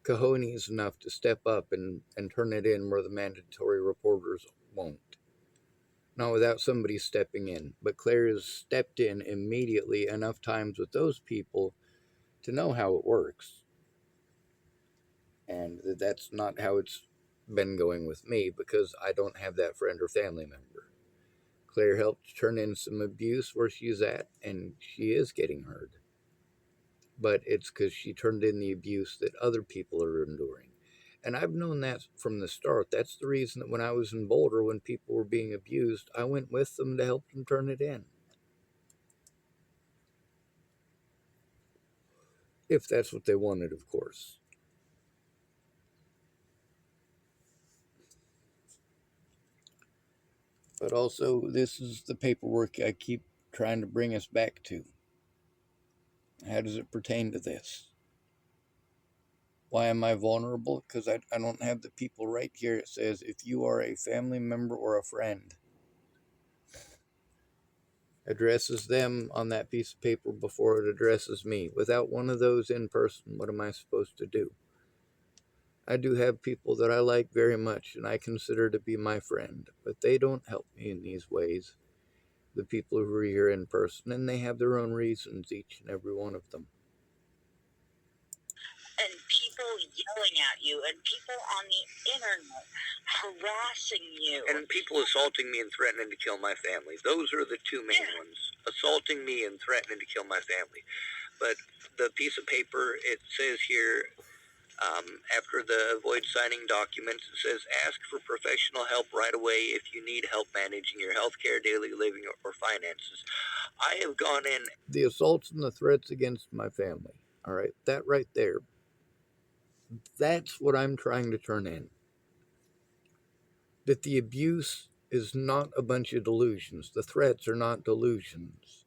cojones enough to step up and turn it in where the mandatory reporters won't. Not without somebody stepping in. But Claire has stepped in immediately enough times with those people to know how it works. And that's not how it's been going with me, because I don't have that friend or family member. Claire helped turn in some abuse where she's at, and she is getting heard. But it's because she turned in the abuse that other people are enduring. And I've known that from the start. That's the reason that when I was in Boulder, when people were being abused, I went with them to help them turn it in. If that's what they wanted, of course. But also, this is the paperwork I keep trying to bring us back to. How does it pertain to this? Why am I vulnerable? Because I don't have the people right here. It says, if you are a family member or a friend, addresses them on that piece of paper before it addresses me. Without one of those in person, what am I supposed to do? I do have people that I like very much and I consider to be my friend, but they don't help me in these ways. The people who are here in person, and they have their own reasons, each and every one of them. And people yelling at you, and people on the internet harassing you. And people assaulting me and threatening to kill my family. Those are the two main ones. Assaulting me and threatening to kill my family. But the piece of paper, it says here, after the avoid signing documents, it says ask for professional help right away if you need help managing your health care, daily living, or finances. I have gone in. The assaults and the threats against my family. All right, that right there. That's what I'm trying to turn in. That the abuse is not a bunch of delusions. The threats are not delusions.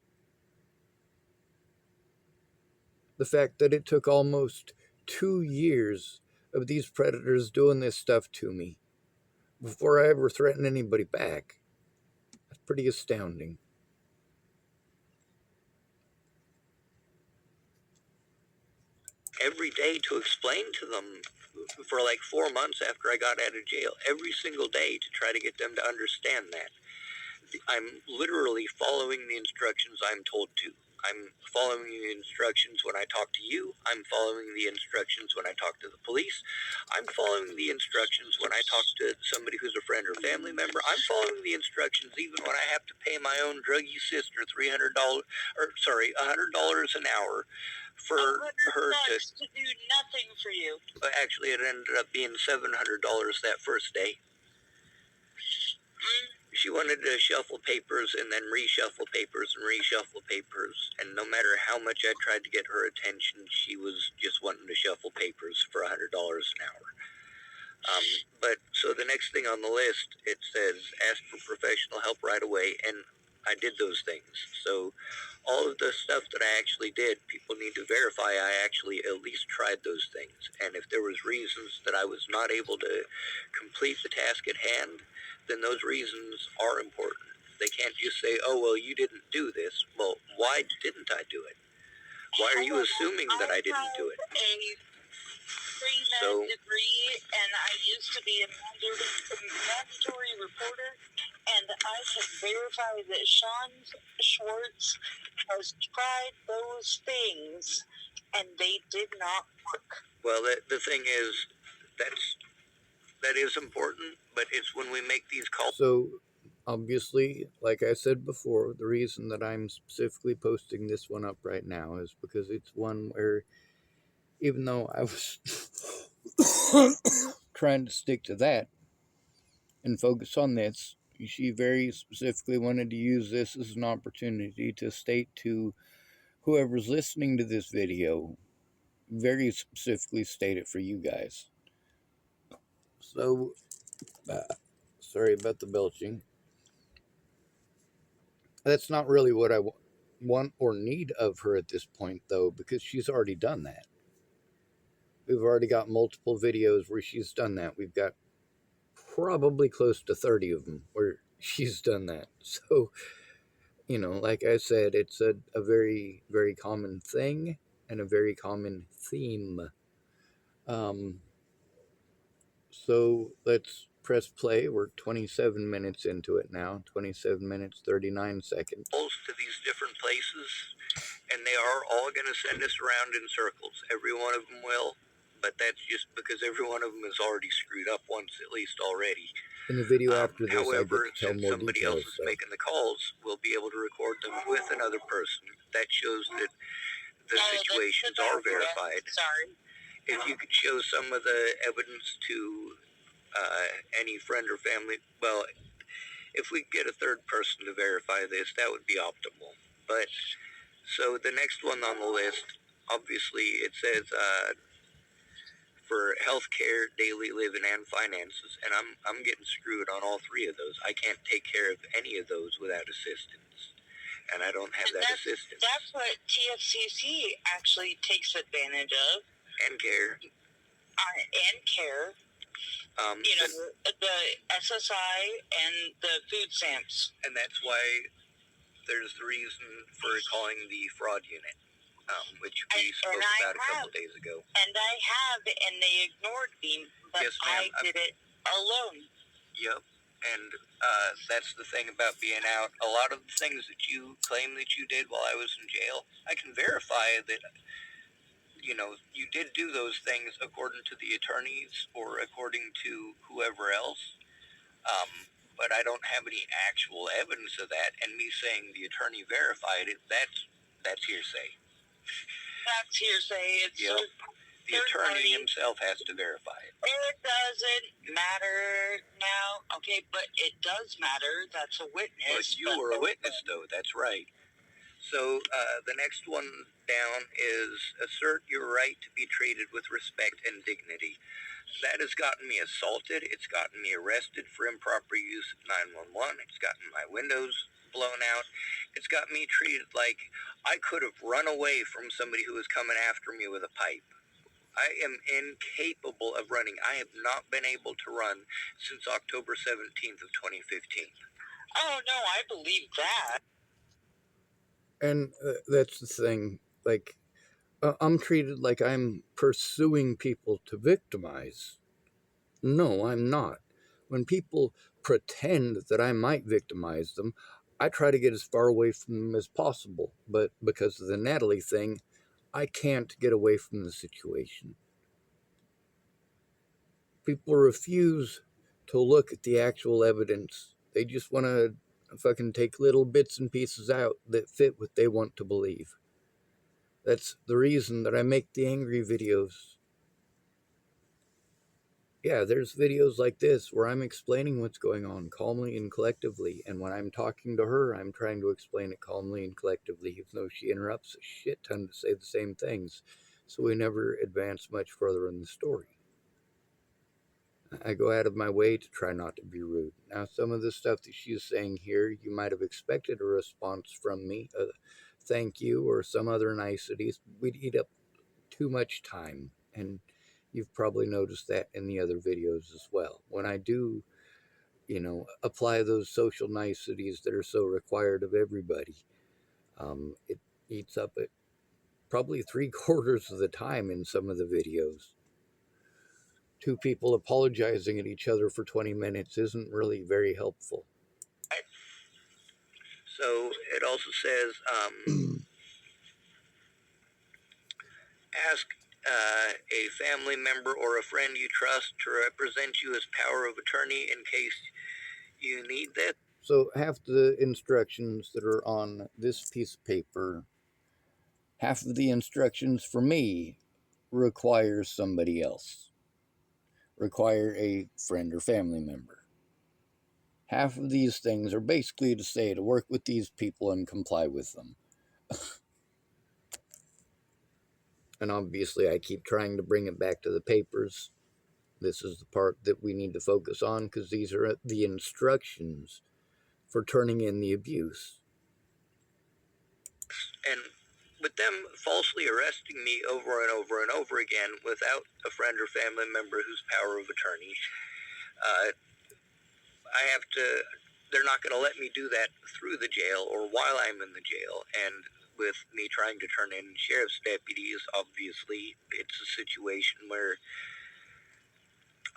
The fact that it took almost 2 years of these predators doing this stuff to me before I ever threatened anybody back, that's pretty astounding. Every day to explain to them for like 4 months after I got out of jail, every single day to try to get them to understand that. I'm literally following the instructions I'm told to. I'm following the instructions when I talk to you. I'm following the instructions when I talk to the police. I'm following the instructions when I talk to somebody who's a friend or family member. I'm following the instructions even when I have to pay my own druggy sister $100 an hour for her to do nothing for you. Actually, it ended up being $700 that first day. She wanted to shuffle papers and then reshuffle papers and reshuffle papers, and no matter how much I tried to get her attention, she was just wanting to shuffle papers for $100 an hour. But so the next thing on the list, it says ask for professional help right away, and I did those things. So all of the stuff that I actually did, people need to verify I actually at least tried those things. And if there was reasons that I was not able to complete the task at hand, then those reasons are important. They can't just say, oh, well, you didn't do this. Well, why didn't I do it? Why are you assuming that I didn't do it? Pre-med degree, and I used to be a mandatory reporter, and I can verify that Sean Schwartz has tried those things, and they did not work. Well, the thing is, that is important, but it's when we make these calls. So, obviously, like I said before, the reason that I'm specifically posting this one up right now is because it's one where, even though I was trying to stick to that and focus on this, she very specifically wanted to use this as an opportunity to state to whoever's listening to this video, very specifically state it for you guys. So, sorry about the belching. That's not really what I want or need of her at this point, though, because she's already done that. We've already got multiple videos where she's done that. We've got probably close to 30 of them where she's done that. So, like I said, it's a very, very common thing and a very common theme. So let's press play. We're 27 minutes into it now. 27 minutes, 39 seconds. To these different places, and they are all going to send us around in circles. Every one of them will, but that's just because every one of them is already screwed up once at least already. In the video after this, however, I get to tell since more somebody details, else is making the calls, we'll be able to record them with another person. That shows that the situations are verified. Sorry. If you could show some of the evidence to any friend or family, well, if we get a third person to verify this, that would be optimal. But so the next one on the list, obviously, it says for healthcare, daily living, and finances, and I'm getting screwed on all three of those. I can't take care of any of those without assistance, and I don't have that assistance. That's what TFCC actually takes advantage of. And care. And care. The SSI and the food stamps. And that's why there's the reason for calling the fraud unit, which we spoke about a couple days ago. And I have, and they ignored me, but yes, I did it alone. Yep. And that's the thing about being out. A lot of the things that you claim that you did while I was in jail, I can verify that you did do those things according to the attorneys or according to whoever else. But I don't have any actual evidence of that. And me saying the attorney verified it, that's hearsay. That's hearsay. It's the attorney himself has to verify it. It doesn't matter now, okay, but it does matter. That's a witness. Well, you were a witness, though. That's right. So the next one down is assert your right to be treated with respect and dignity. That has gotten me assaulted. It's gotten me arrested for improper use of 911. It's gotten my windows blown out. It's got me treated like I could have run away from somebody who was coming after me with a pipe. I am incapable of running. I have not been able to run since October 17th of 2015. Oh, no, I believe that. And that's the thing. Like, I'm treated like I'm pursuing people to victimize. No, I'm not. When people pretend that I might victimize them, I try to get as far away from them as possible. But because of the Natalie thing, I can't get away from the situation. People refuse to look at the actual evidence. They just want to fucking take little bits and pieces out that fit what they want to believe. That's the reason that I make the angry videos. Yeah, there's videos like this where I'm explaining what's going on calmly and collectively, and when I'm talking to her, I'm trying to explain it calmly and collectively, even though she interrupts a shit ton to say the same things, so we never advance much further in the story. I go out of my way to try not to be rude. Now, some of the stuff that she's saying here, you might have expected a response from me, thank you, or some other niceties. We'd eat up too much time, and you've probably noticed that in the other videos as well. When I do, apply those social niceties that are so required of everybody, it eats up at probably 3/4 of the time in some of the videos. Two people apologizing at each other for 20 minutes isn't really very helpful. So it also says, ask a family member or a friend you trust to represent you as power of attorney in case you need that. So half the instructions that are on this piece of paper, half of the instructions for me require somebody else, require a friend or family member. Half of these things are basically to say to work with these people and comply with them. And obviously, I keep trying to bring it back to the papers. This is the part that we need to focus on because these are the instructions for turning in the abuse. And with them falsely arresting me over and over and over again without a friend or family member who's power of attorney, I have to, they're not going to let me do that through the jail or while I'm in the jail. And with me trying to turn in sheriff's deputies, obviously it's a situation where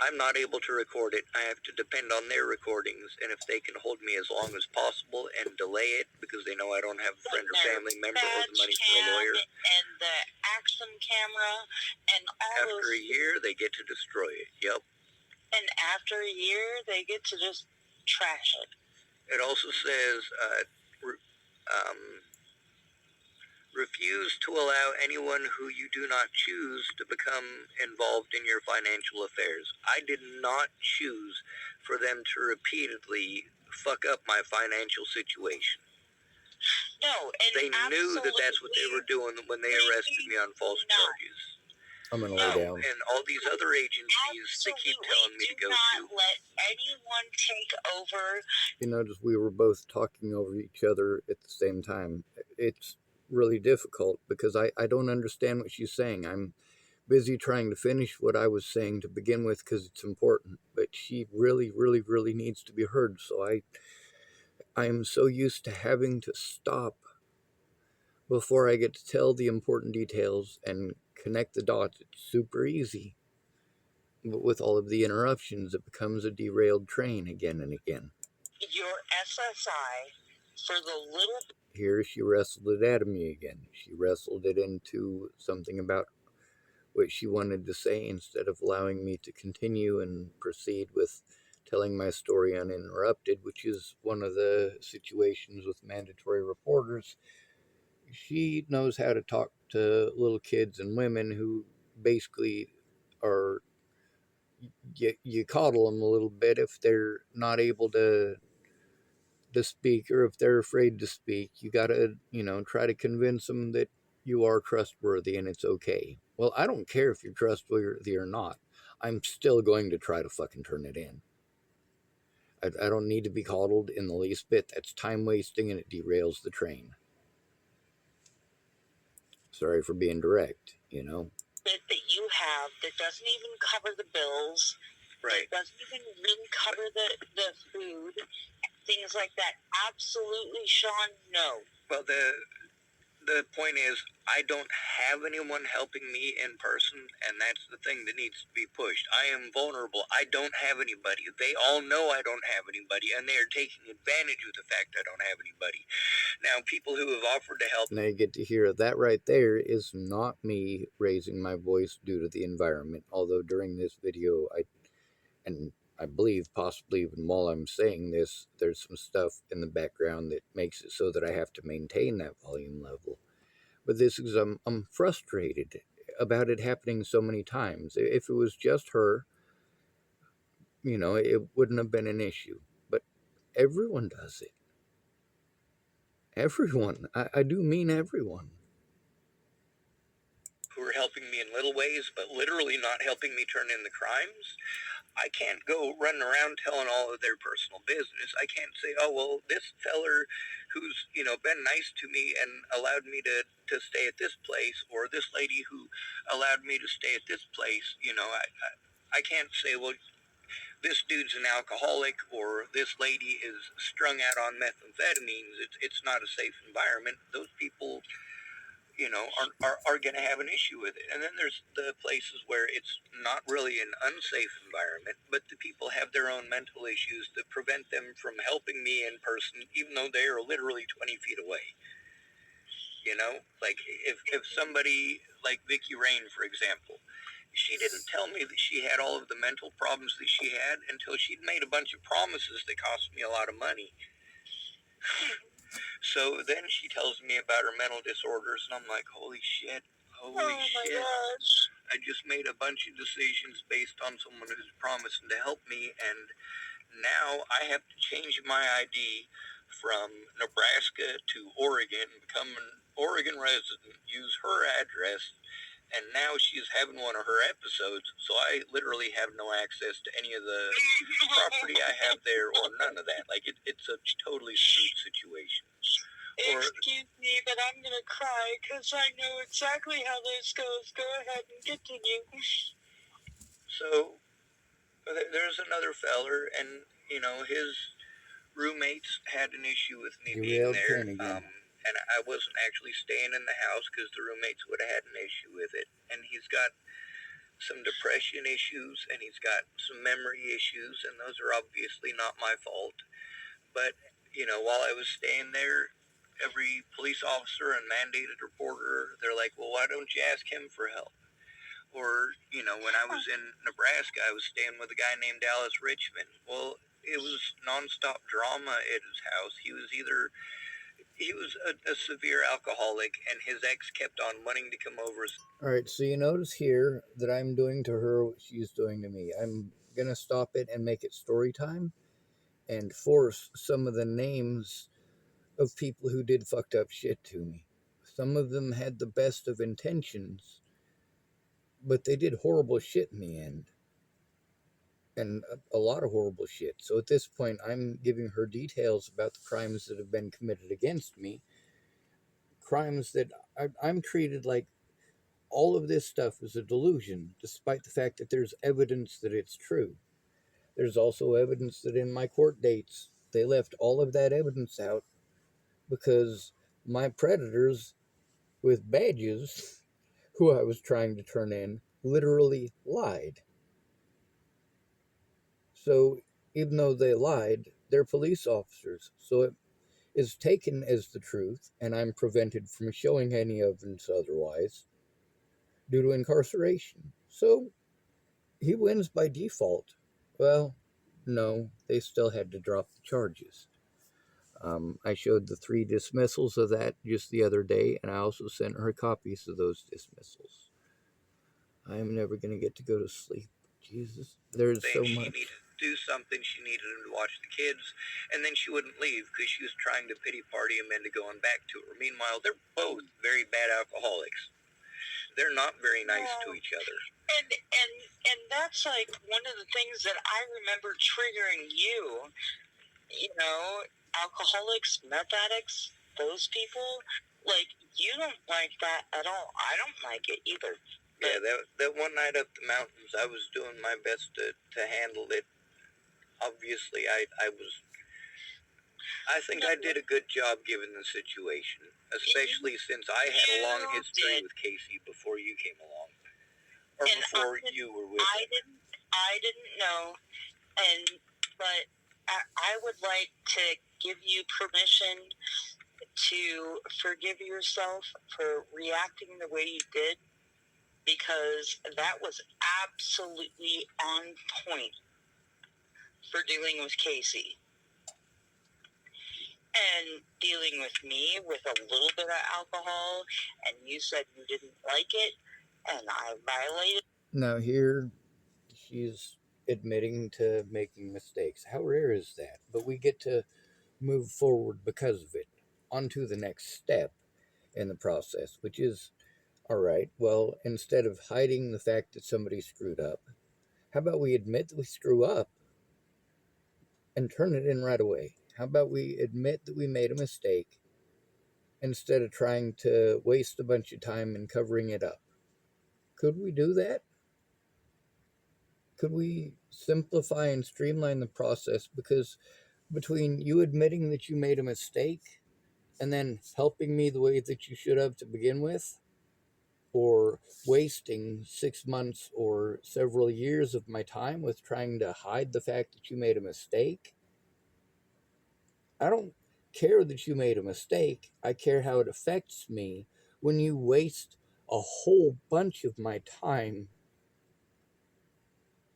I'm not able to record it. I have to depend on their recordings, and if they can hold me as long as possible and delay it because they know I don't have a friend or family member or the money for a lawyer. And the action camera and all after a year, they get to destroy it. Yep. And after a year, they get to just trash it. It also says, refuse to allow anyone who you do not choose to become involved in your financial affairs. I did not choose for them to repeatedly fuck up my financial situation. No, and they knew that that's what they were doing when they arrested me on false charges. I'm going to lay down. And all these other agencies, they keep telling me to go to. Do not let anyone take over. You notice we were both talking over each other at the same time. It's really difficult because I don't understand what she's saying. I'm busy trying to finish what I was saying to begin with because it's important, but she really, really, really needs to be heard. So I am so used to having to stop before I get to tell the important details and connect the dots. It's super easy. But with all of the interruptions, it becomes a derailed train again and again. Your SSI for the little... Here she wrestled it out of me again. She wrestled it into something about what she wanted to say instead of allowing me to continue and proceed with telling my story uninterrupted, which is one of the situations with mandatory reporters. She knows how to talk to little kids and women who basically are, you coddle them a little bit if they're not able to speak or if they're afraid to speak. You gotta, try to convince them that you are trustworthy and it's okay. Well, I don't care if you're trustworthy or not. I'm still going to try to fucking turn it in. I don't need to be coddled in the least bit. That's time wasting and it derails the train. Sorry for being direct, Bit that you have that doesn't even cover the bills. Right. It doesn't even really cover the food, things like that. Absolutely, Sean, no. Well, the point is, I don't have anyone helping me in person, and that's the thing that needs to be pushed. I am vulnerable. I don't have anybody. They all know I don't have anybody, and they are taking advantage of the fact I don't have anybody. Now, people who have offered to help... Now you get to hear that right there is not me raising my voice due to the environment, although during this video, I believe possibly even while I'm saying this, there's some stuff in the background that makes it so that I have to maintain that volume level. But this is, I'm frustrated about it happening so many times. If it was just her, it wouldn't have been an issue. But everyone does it. Everyone. I do mean everyone. Who are helping me in little ways, but literally not helping me turn in the crimes. I can't go running around telling all of their personal business. I can't say, oh, well, this feller who's, been nice to me and allowed me to stay at this place, or this lady who allowed me to stay at this place, I can't say, well, this dude's an alcoholic or this lady is strung out on methamphetamines. It's not a safe environment. Those people are going to have an issue with it. And then there's the places where it's not really an unsafe environment, but the people have their own mental issues that prevent them from helping me in person, even though they are literally 20 feet away. Like if somebody like Vicky Rain, for example, she didn't tell me that she had all of the mental problems that she had until she'd made a bunch of promises that cost me a lot of money. So then she tells me about her mental disorders, and I'm like, holy shit. Gosh. I just made a bunch of decisions based on someone who's promising to help me, and now I have to change my ID from Nebraska to Oregon, become an Oregon resident, use her address, and now she's having one of her episodes, so I literally have no access to any of the property I have there or none of that. Like, it's a totally screwed situation. Excuse me, but I'm going to cry because I know exactly how this goes. Go ahead and continue. So, there's another feller, and, his roommates had an issue with me being there. And I wasn't actually staying in the house because the roommates would have had an issue with it. And he's got some depression issues and he's got some memory issues, and those are obviously not my fault. But, while I was staying there, every police officer and mandated reporter, they're like, well, why don't you ask him for help? Or, when I was in Nebraska, I was staying with a guy named Dallas Richmond. Well, it was nonstop drama at his house. He was a severe alcoholic, and his ex kept on wanting to come over. Alright, so you notice here that I'm doing to her what she's doing to me. I'm gonna stop it and make it story time and force some of the names of people who did fucked up shit to me. Some of them had the best of intentions, but they did horrible shit in the end. And a lot of horrible shit. So at this point, I'm giving her details about the crimes that have been committed against me. Crimes that I'm treated like all of this stuff is a delusion, despite the fact that there's evidence that it's true. There's also evidence that in my court dates, they left all of that evidence out because my predators with badges, who I was trying to turn in, literally lied. So even though they lied, they're police officers. So it is taken as the truth, and I'm prevented from showing any evidence otherwise due to incarceration. So he wins by default. Well, no, they still had to drop the charges. I showed the 3 dismissals of that just the other day, and I also sent her copies of those dismissals. I am never going to get to go to sleep. Jesus, there's so much. She needed to do something. She needed him to watch the kids, and then she wouldn't leave because she was trying to pity party him into going back to her. Meanwhile, they're both very bad alcoholics. They're not very nice to each other. And that's like one of the things that I remember triggering you. Alcoholics, meth addicts, those people, like, you don't like that at all. I don't like it either. Yeah, that one night up the mountains, I was doing my best to handle it. Obviously, I think I did a good job given the situation, especially since I had a long history with Casey before you came along, or before you were with her. I didn't know, but I would like to give you permission to forgive yourself for reacting the way you did, because that was absolutely on point for dealing with Casey. And dealing with me with a little bit of alcohol, and you said you didn't like it, and I violated. Now here, she's admitting to making mistakes. How rare is that? But we get to move forward because of it, onto the next step in the process, which is, all right, well, instead of hiding the fact that somebody screwed up, How about we admit that we screw up and turn it in right away? How about we admit that we made a mistake instead of trying to waste a bunch of time in covering it up? Could we do that? Could we simplify and streamline the process? Because between you admitting that you made a mistake and then helping me the way that you should have to begin with, or wasting 6 months or several years of my time with trying to hide the fact that you made a mistake, I don't care that you made a mistake. I care how it affects me when you waste a whole bunch of my time.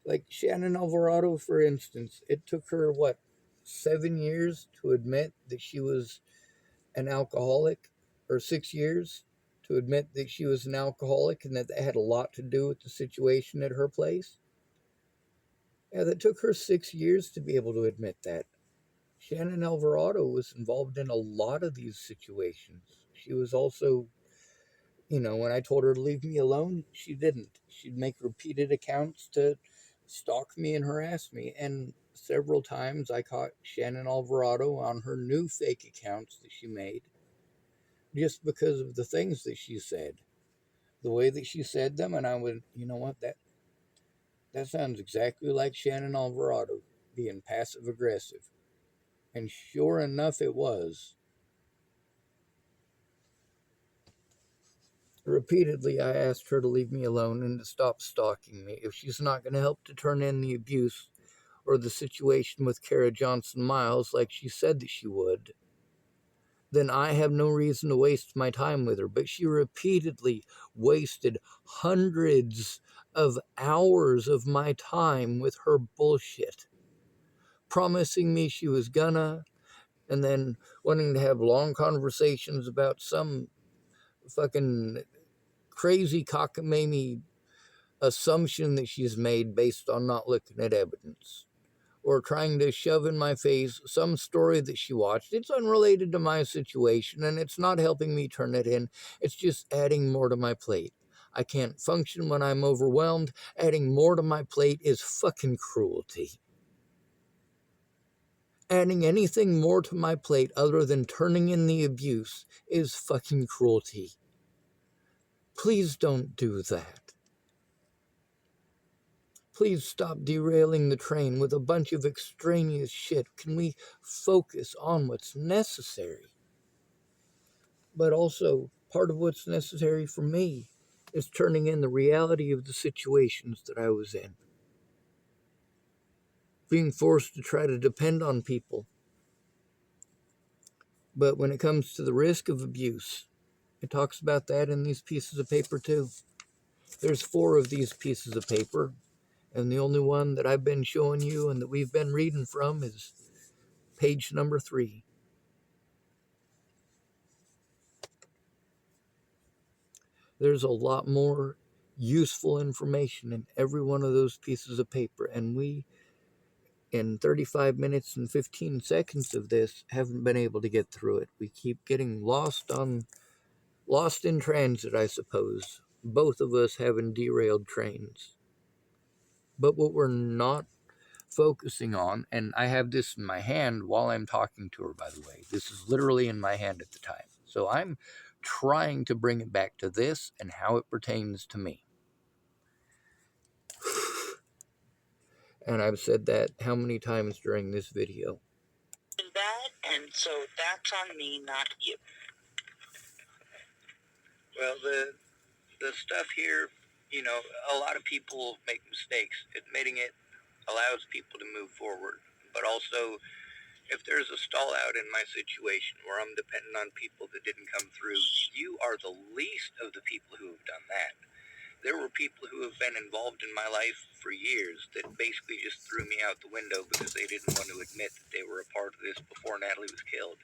Like Shannon Alvarado, for instance, it took her, what, 7 years to admit that she was an alcoholic, or 6 years to admit that she was an alcoholic and that had a lot to do with the situation at her place. Yeah, that took her 6 years to be able to admit that. Shannon Alvarado was involved in a lot of these situations. She was also, when I told her to leave me alone, she didn't. She'd make repeated accounts to stalk me and harass me. And several times I caught Shannon Alvarado on her new fake accounts that she made just because of the things that she said, the way that she said them. And I would, you know what, that sounds exactly like Shannon Alvarado being passive aggressive. And sure enough, it was. Repeatedly, I asked her to leave me alone and to stop stalking me. If she's not going to help to turn in the abuse or the situation with Kara Johnson Miles like she said that she would, then I have no reason to waste my time with her. But she repeatedly wasted hundreds of hours of my time with her bullshit, promising me she was gonna, and then wanting to have long conversations about some fucking crazy cockamamie assumption that she's made based on not looking at evidence, or trying to shove in my face some story that she watched. It's unrelated to my situation and it's not helping me turn it in. It's just adding more to my plate. I can't function when I'm overwhelmed. Adding more to my plate is fucking cruelty. Adding anything more to my plate other than turning in the abuse is fucking cruelty. Please don't do that. Please stop derailing the train with a bunch of extraneous shit. Can we focus on what's necessary? But also, part of what's necessary for me is turning in the reality of the situations that I was in. Being forced to try to depend on people. But when it comes to the risk of abuse, it talks about that in these pieces of paper too. There's 4 of these pieces of paper, and the only one that I've been showing you and that we've been reading from is page number 3. There's a lot more useful information in every one of those pieces of paper, and we, in 35 minutes and 15 seconds of this, haven't been able to get through it. We keep getting lost in transit, I suppose. Both of us having derailed trains. But what we're not focusing on, and I have this in my hand while I'm talking to her, by the way. This is literally in my hand at the time. So I'm trying to bring it back to this and how it pertains to me. And I've said that how many times during this video? That, and so that's on me, not you. Well, the stuff here, a lot of people make mistakes. Admitting it allows people to move forward. But also, if there's a stall out in my situation where I'm dependent on people that didn't come through, you are the least of the people who have done that. There were people who have been involved in my life for years that basically just threw me out the window because they didn't want to admit that they were a part of this before Natalie was killed.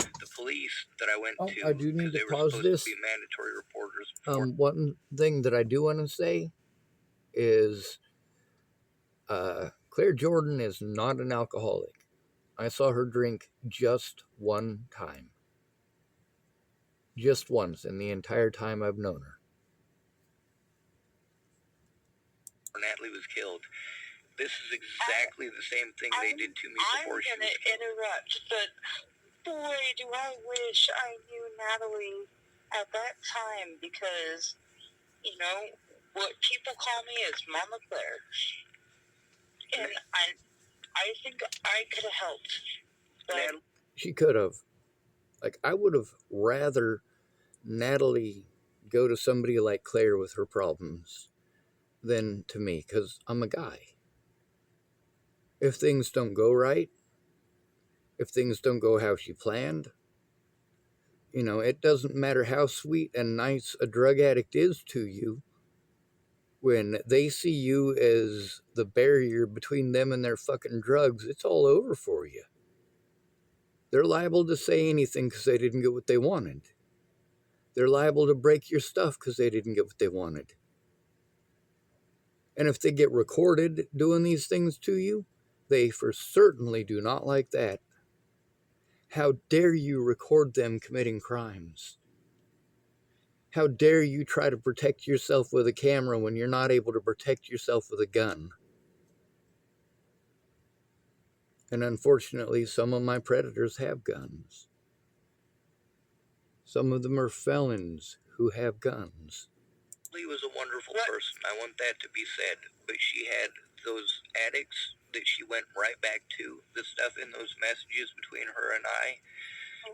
The police that I went to, I do need to because they were pause supposed this. to be mandatory reporters before. One thing that I do want to say is Claire Jordan is not an alcoholic. I saw her drink just one time. Just once in the entire time I've known her. Natalie was killed. This is exactly the same thing they did to me before she was I'm going to interrupt, but boy, do I wish I knew Natalie at that time, because, you know, what people call me is Mama Claire. And I think I could have helped. But she could have. Like, I would have rather Natalie go to somebody like Claire with her problems than to me, because I'm a guy. If things don't go right, if things don't go how she planned, you know, it doesn't matter how sweet and nice a drug addict is to you. When they see you as the barrier between them and their fucking drugs, it's all over for you. They're liable to say anything because they didn't get what they wanted. They're liable to break your stuff because they didn't get what they wanted. And if they get recorded doing these things to you, they for certainly do not like that. How dare you record them committing crimes? How dare you try to protect yourself with a camera when you're not able to protect yourself with a gun? And unfortunately, some of my predators have guns. Some of them are felons who have guns. Lee was a wonderful person. I want that to be said. But she had those addicts that she went right back to. The stuff in those messages between her and I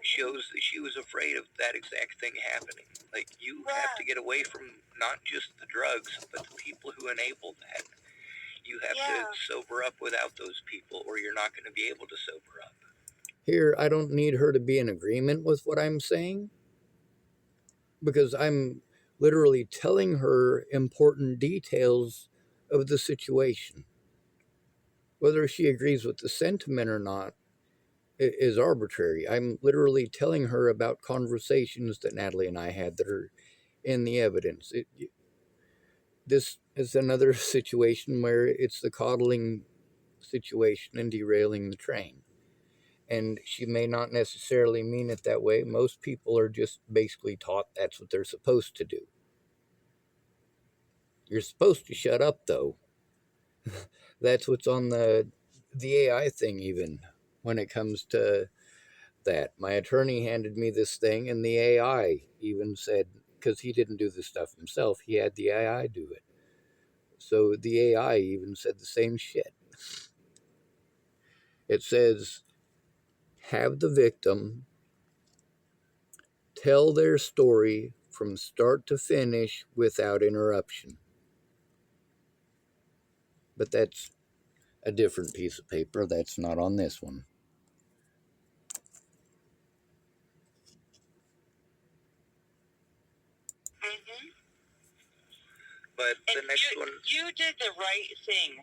shows that she was afraid of that exact thing happening. Like, you have to get away from not just the drugs, but the people who enable that. You have to sober up without those people, or you're not going to be able to sober up. Here, I don't need her to be in agreement with what I'm saying, because I'm literally telling her important details of the situation. Whether she agrees with the sentiment or not is arbitrary. I'm literally telling her about conversations that Natalie and I had that are in the evidence. This is another situation where it's the coddling situation and derailing the train. And she may not necessarily mean it that way. Most people are just basically taught that's what they're supposed to do. You're supposed to shut up, though. That's what's on the AI thing, even when it comes to that. My attorney handed me this thing, and the AI even said, because he didn't do this stuff himself, he had the AI do it. So the AI even said the same shit. It says, have the victim tell their story from start to finish without interruption. But that's a different piece of paper. That's not on this one. But the next one, you did the right thing,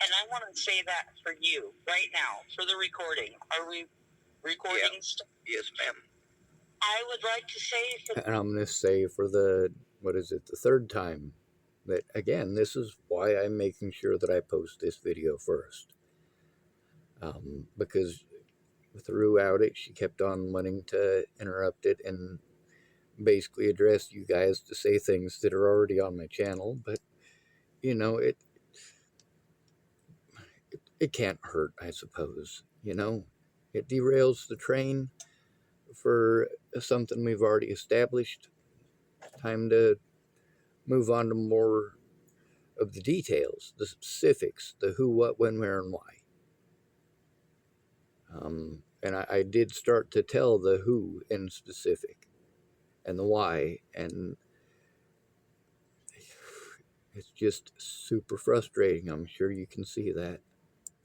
and I want to say that for you right now for the recording. Are we recording? Yes, ma'am. I would like to say, and I'm going to say for the, the third time, that again, this is why I'm making sure that I post this video first. Because throughout it, she kept on wanting to interrupt it and basically address you guys to say things that are already on my channel. But, you know, it can't hurt, I suppose. You know, it derails the train for something we've already established. Time to move on to more of the details, the specifics, the who, what, when, where, and why. And I did start to tell the who in specific and the why, and it's just super frustrating. I'm sure you can see that.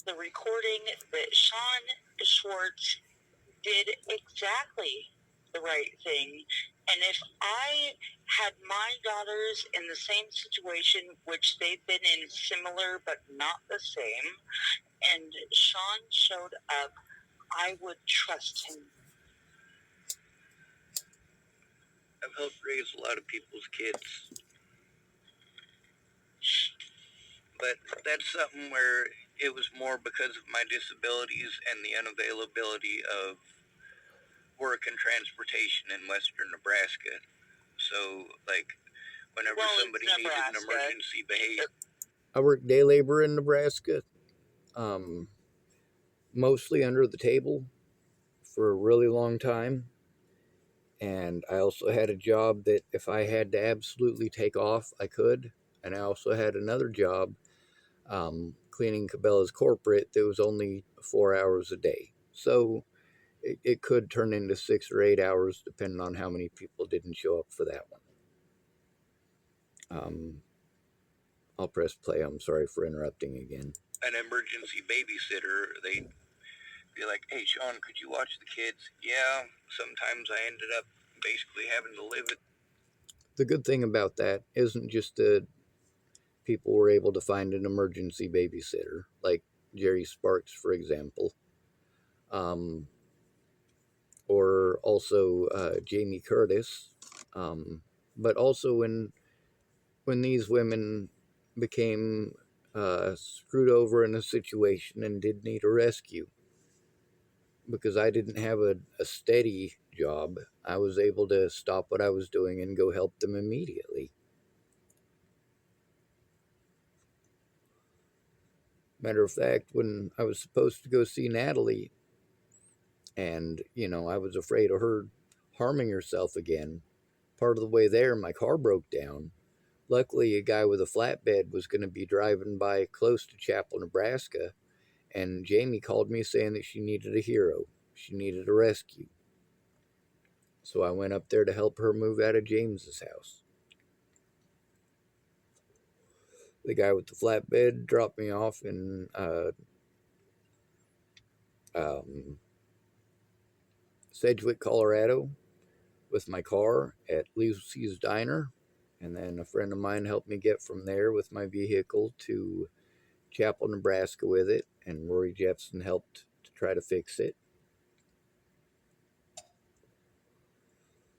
The recording that Sean Schwartz did exactly the right thing. And if I had my daughters in the same situation, which they've been in similar but not the same, and Sean showed up, I would trust him. I've helped raise a lot of people's kids. But that's something where it was more because of my disabilities and the unavailability of work and transportation in western Nebraska. So, like, whenever somebody needed an emergency behavior. I work day labor in Nebraska. mostly under the table for a really long time. And I also had a job that if I had to absolutely take off, I could. And I also had another job cleaning Cabela's corporate that was only 4 hours a day. So it could turn into 6 or 8 hours depending on how many people didn't show up for that one. I'll press play. I'm sorry for interrupting again. An emergency babysitter, they'd be like, hey, Sean, could you watch the kids? Yeah, sometimes I ended up basically having to live it. The good thing about that isn't just that people were able to find an emergency babysitter, like Jerry Sparks, for example, um, or also Jamie Curtis, but also when these women became screwed over in a situation and did need a rescue. Because I didn't have a steady job, I was able to stop what I was doing and go help them immediately. Matter of fact, when I was supposed to go see Natalie, and, I was afraid of her harming herself again, part of the way there, my car broke down. Luckily, a guy with a flatbed was going to be driving by close to Chapel, Nebraska, and Jamie called me saying that she needed a hero. She needed a rescue. So I went up there to help her move out of James's house. The guy with the flatbed dropped me off in Sedgwick, Colorado, with my car at Lucy's Diner. And then a friend of mine helped me get from there with my vehicle to Chapel, Nebraska with it. And Rory Jepson helped to try to fix it.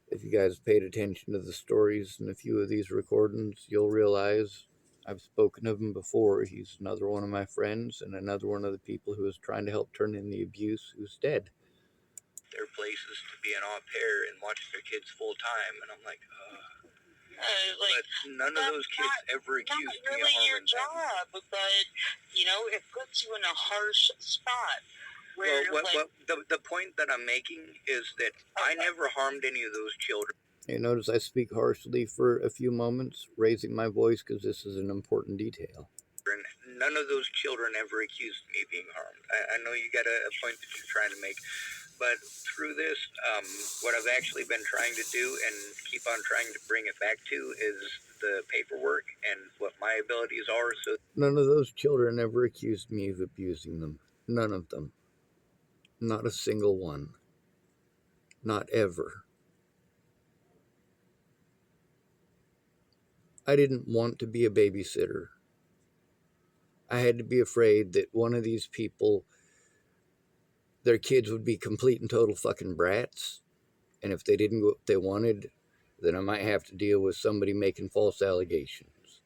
If you guys paid attention to the stories in a few of these recordings, you'll realize I've spoken of him before. He's another one of my friends and another one of the people who is trying to help turn in the abuse who's dead. Their places to be an au pair and watch their kids full time, and I'm like, but none of those kids ever accused me of harming them. Not really your job, but it puts you in a harsh spot. Where, the point that I'm making is that I never harmed any of those children. You notice I speak harshly for a few moments, raising my voice because this is an important detail. None of those children ever accused me of being harmed. I know you got a point that you're trying to make, but through this, what I've actually been trying to do and keep on trying to bring it back to is the paperwork and what my abilities are. So none of those children ever accused me of abusing them. None of them. Not a single one. Not ever. I didn't want to be a babysitter. I had to be afraid that one of these people, their kids would be complete and total fucking brats. And if they didn't go what they wanted, then I might have to deal with somebody making false allegations.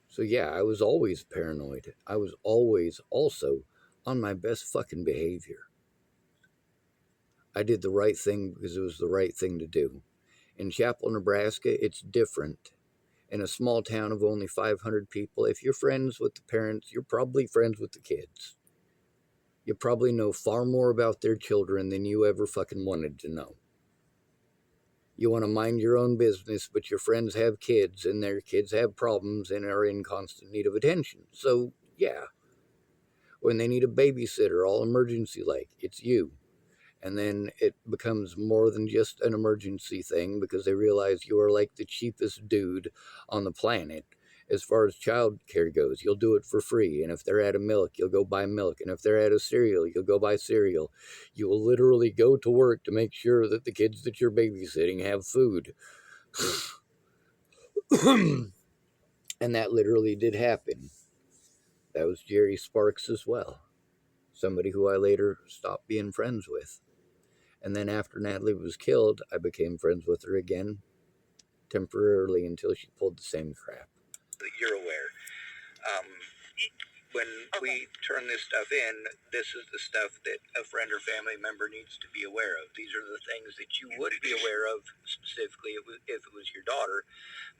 So yeah, I was always paranoid. I was always also on my best fucking behavior. I did the right thing because it was the right thing to do. In Chapel, Nebraska, it's different. In a small town of only 500 people, if you're friends with the parents, you're probably friends with the kids. You probably know far more about their children than you ever fucking wanted to know. You want to mind your own business, but your friends have kids, and their kids have problems and are in constant need of attention. So, yeah. When they need a babysitter, all emergency like, it's you. And then it becomes more than just an emergency thing because they realize you are like the cheapest dude on the planet as far as child care goes. You'll do it for free. And if they're out of milk, you'll go buy milk. And if they're out of cereal, you'll go buy cereal. You will literally go to work to make sure that the kids that you're babysitting have food. And that literally did happen. That was Jerry Sparks as well. Somebody who I later stopped being friends with. And then after Natalie was killed, I became friends with her again, temporarily, until she pulled the same crap. You're aware. when we turn this stuff in, this is the stuff that a friend or family member needs to be aware of. These are the things that you would be aware of specifically if it was your daughter,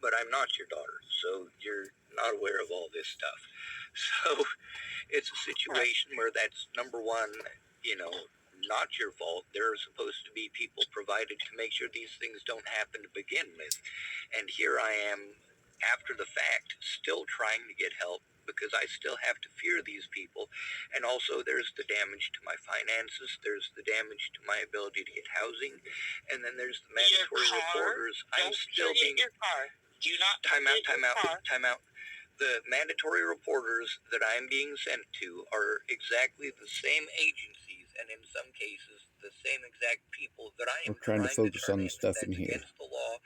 but I'm not your daughter, so you're not aware of all this stuff. So it's a situation where that's number one, not your fault. There are supposed to be people provided to make sure these things don't happen to begin with. And here I am, after the fact, still trying to get help because I still have to fear these people. And also there's the damage to my finances, there's the damage to my ability to get housing, and then there's the mandatory reporters. I'm still being... your car. Do not time out. The mandatory reporters that I'm being sent to are exactly the same agencies, and in some cases, the same exact people that I am trying to focus on the stuff in here. Against the law,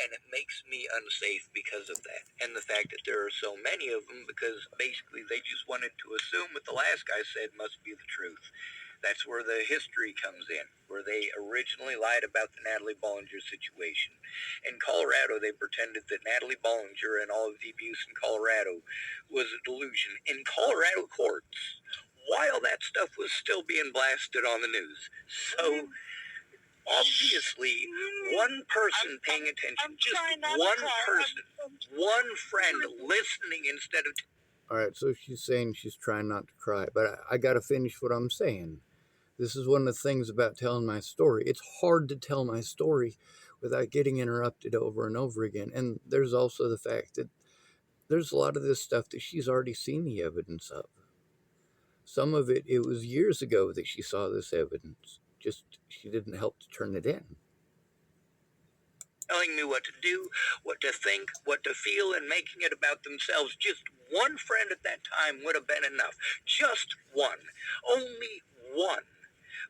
and it makes me unsafe because of that. And the fact that there are so many of them, because basically they just wanted to assume what the last guy said must be the truth. That's where the history comes in, where they originally lied about the Natalie Bollinger situation. In Colorado, they pretended that Natalie Bollinger and all of the abuse in Colorado was a delusion. In Colorado courts, while that stuff was still being blasted on the news. So, obviously, one person paying attention, just one person, one friend listening instead of... Alright, so she's saying she's trying not to cry, but I gotta finish what I'm saying. This is one of the things about telling my story. It's hard to tell my story without getting interrupted over and over again. And there's also the fact that there's a lot of this stuff that she's already seen the evidence of. Some of it was years ago that she saw this evidence. Just she didn't help to turn it in. Telling me what to do, what to think, what to feel, and making it about themselves. Just one friend at that time would have been enough. Just one. Only one.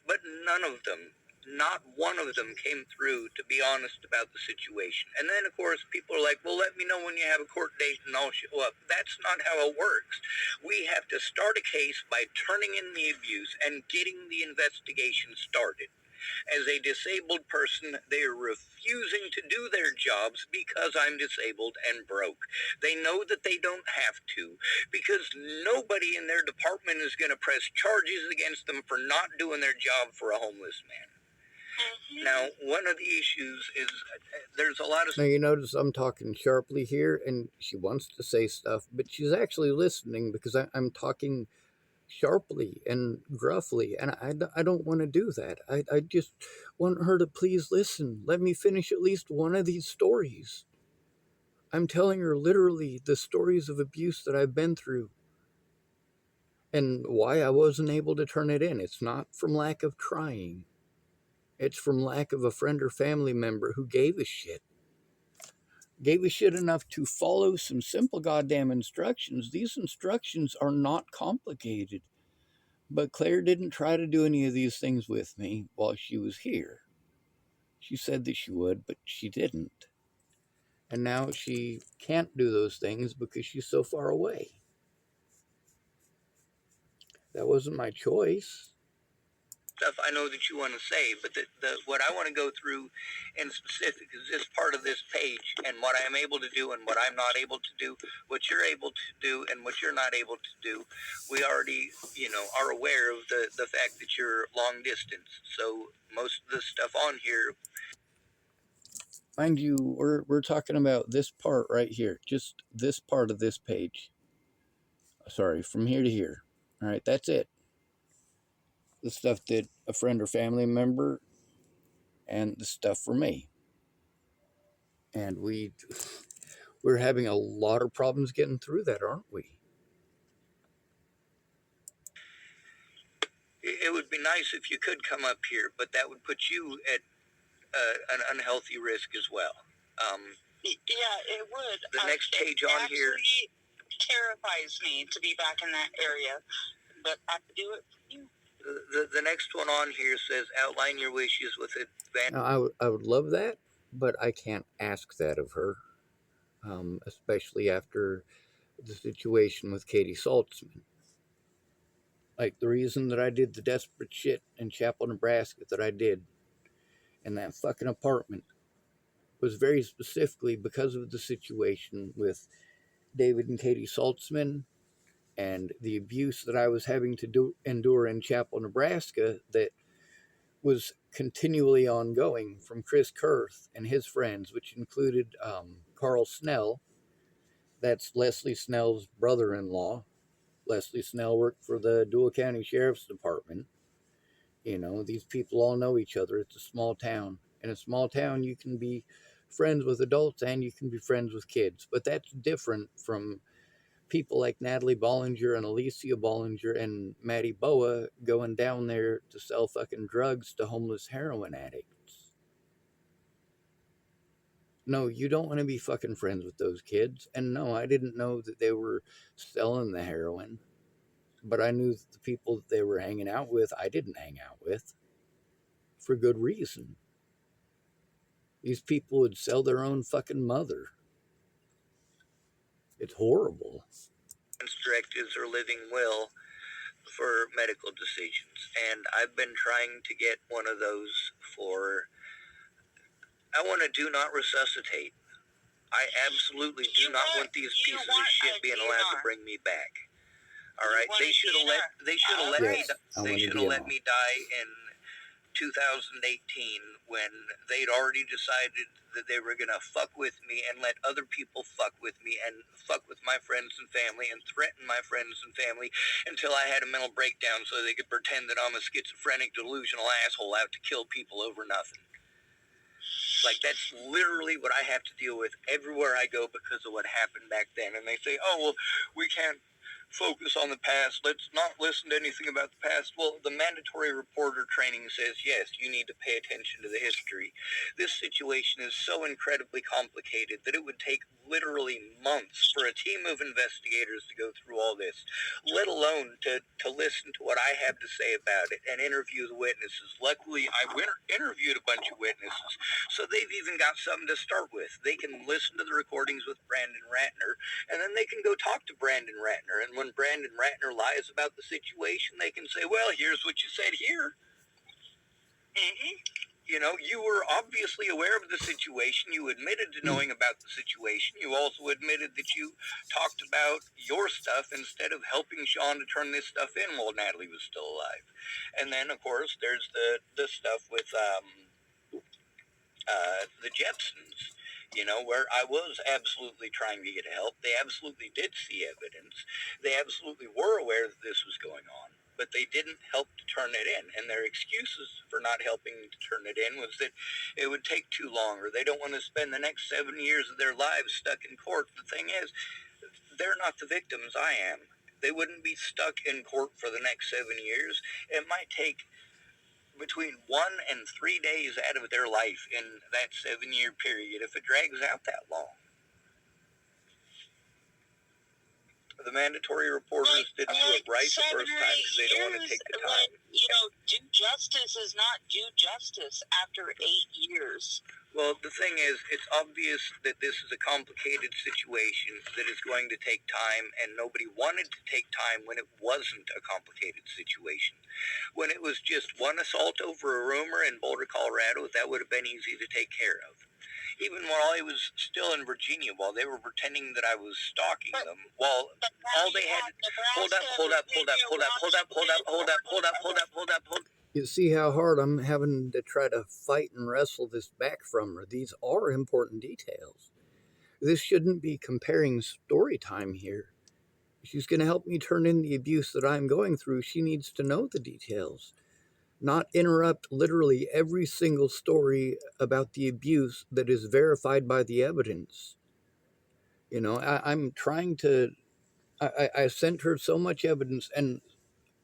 But none of them, not one of them, came through to be honest about the situation. And then, of course, people are like, well, let me know when you have a court date and I'll show up. That's not how it works. We have to start a case by turning in the abuse and getting the investigation started. As a disabled person, they are refusing to do their jobs because I'm disabled and broke. They know that they don't have to because nobody in their department is going to press charges against them for not doing their job for a homeless man. Now, one of the issues is there's a lot of... Now, you notice I'm talking sharply here, and she wants to say stuff, but she's actually listening because I'm talking sharply and gruffly, and I don't want to do that. I just want her to please listen. Let me finish at least one of these stories. I'm telling her literally the stories of abuse that I've been through and why I wasn't able to turn it in. It's not from lack of trying. It's from lack of a friend or family member who gave a shit. Gave a shit enough to follow some simple goddamn instructions. These instructions are not complicated. But Claire didn't try to do any of these things with me while she was here. She said that she would, but she didn't. And now she can't do those things because she's so far away. That wasn't my choice. Stuff I know that you want to say, but what I want to go through in specific is this part of this page and what I am able to do and what I'm not able to do, what you're able to do and what you're not able to do. We already, are aware of the fact that you're long distance, so most of the stuff on here... Mind you, we're talking about this part right here, just this part of this page. Sorry, from here to here. All right, that's it. The stuff that a friend or family member and the stuff for me. And we're having a lot of problems getting through that, aren't we? It would be nice if you could come up here, but that would put you at an unhealthy risk as well. Yeah, it would. The next page on here terrifies me to be back in that area, but I do it for you. The next one on here says, outline your wishes with advantage. Now, I would love that, but I can't ask that of her, especially after the situation with Katie Saltzman. Like, the reason that I did the desperate shit in Chapel, Nebraska that I did in that fucking apartment was very specifically because of the situation with David and Katie Saltzman and the abuse that I was having to endure in Chapel, Nebraska, that was continually ongoing from Chris Kurth and his friends, which included Carl Snell. That's Leslie Snell's brother in law. Leslie Snell worked for the Dual County Sheriff's Department. These people all know each other. It's a small town. In a small town, you can be friends with adults and you can be friends with kids. But that's different from people like Natalie Bollinger and Alicia Bollinger and Maddie Boa going down there to sell fucking drugs to homeless heroin addicts. No, you don't want to be fucking friends with those kids. And no, I didn't know that they were selling the heroin. But I knew that the people that they were hanging out with, I didn't hang out with. For good reason. These people would sell their own fucking mother. It's horrible. Directives or living will for medical decisions, and I've been trying to get one of those I want to do not resuscitate. I absolutely do not want these pieces of shit being allowed to bring me back. All right, they should have let me die in 2018 when they'd already decided that they were going to fuck with me and let other people fuck with me and fuck with my friends and family and threaten my friends and family until I had a mental breakdown so they could pretend that I'm a schizophrenic, delusional asshole out to kill people over nothing. Like, that's literally what I have to deal with everywhere I go because of what happened back then. And they say, oh, well, we can't focus on the past. Let's not listen to anything about the past. Well, the mandatory reporter training says, yes, you need to pay attention to the history. This situation is so incredibly complicated that it would take literally months for a team of investigators to go through all this, let alone to listen to what I have to say about it and interview the witnesses. Luckily, I interviewed a bunch of witnesses, so they've even got something to start with. They can listen to the recordings with Brandon Ratner, and then they can go talk to Brandon Ratner. And when Brandon Ratner lies about the situation, they can say, well, here's what you said here. Mm-hmm. You were obviously aware of the situation. You admitted to knowing about the situation. You also admitted that you talked about your stuff instead of helping Sean to turn this stuff in while Natalie was still alive. And then, of course, there's the stuff with the Jepsons, where I was absolutely trying to get help. They absolutely did see evidence. They absolutely were aware that this was going on, but they didn't help to turn it in. And their excuses for not helping to turn it in was that it would take too long, or they don't want to spend the next 7 years of their lives stuck in court. The thing is, they're not the victims, I am. They wouldn't be stuck in court for the next 7 years. It might take between 1 and 3 days out of their life in that 7-year period if it drags out that long. The mandatory reporters didn't do it right the first time because they don't want to take the time. Due justice is not due justice after 8 years. Well, the thing is, it's obvious that this is a complicated situation that is going to take time, and nobody wanted to take time when it wasn't a complicated situation. When it was just one assault over a rumor in Boulder, Colorado, that would have been easy to take care of. Even while I was still in Virginia, while they were pretending that I was stalking them, while all they had... Hold up. You see how hard I'm having to try to fight and wrestle this back from her. These are important details. This shouldn't be comparing story time here. If she's going to help me turn in the abuse that I'm going through, she needs to know the details. Not interrupt literally every single story about the abuse that is verified by the evidence. I'm trying to... I sent her so much evidence, and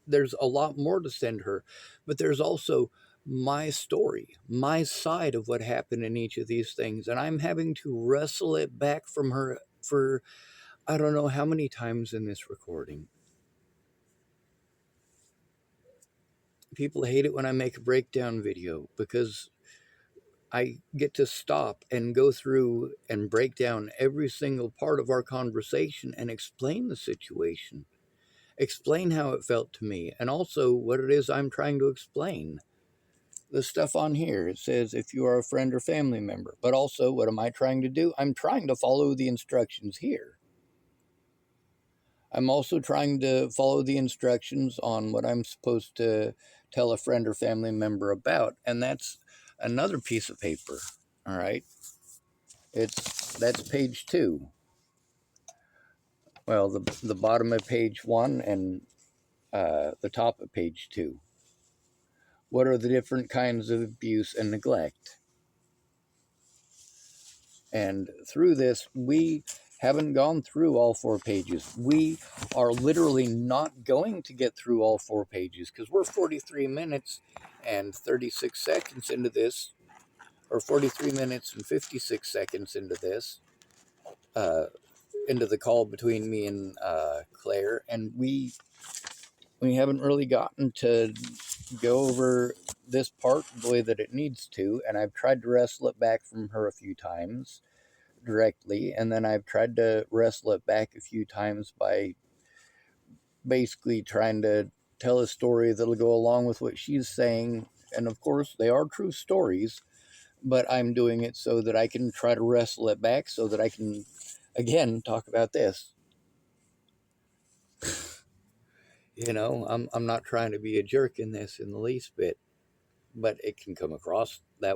there's a lot more to send her, but there's also my story, my side of what happened in each of these things, and I'm having to wrestle it back from her for I don't know how many times in this recording. People hate it when I make a breakdown video because I get to stop and go through and break down every single part of our conversation and explain the situation. Explain how it felt to me, and also what it is I'm trying to explain. The stuff on here, it says if you are a friend or family member, but also what am I trying to do? I'm trying to follow the instructions here. I'm also trying to follow the instructions on what I'm supposed to tell a friend or family member about, and that's another piece of paper. All right, that's page 2. Well, the bottom of page 1 and the top of page 2. What are the different kinds of abuse and neglect? And through this, we haven't gone through all 4 pages. We are literally not going to get through all 4 pages because we're 43 minutes and 36 seconds into this, or 43 minutes and 56 seconds into this, into the call between me and Claire, and we haven't really gotten to go over this part the way that it needs to, and I've tried to wrestle it back from her a few times directly, and then I've tried to wrestle it back a few times by basically trying to tell a story that'll go along with what she's saying. And of course, they are true stories, but I'm doing it so that I can try to wrestle it back so that I can, again, talk about this. I'm not trying to be a jerk in this in the least bit, but it can come across that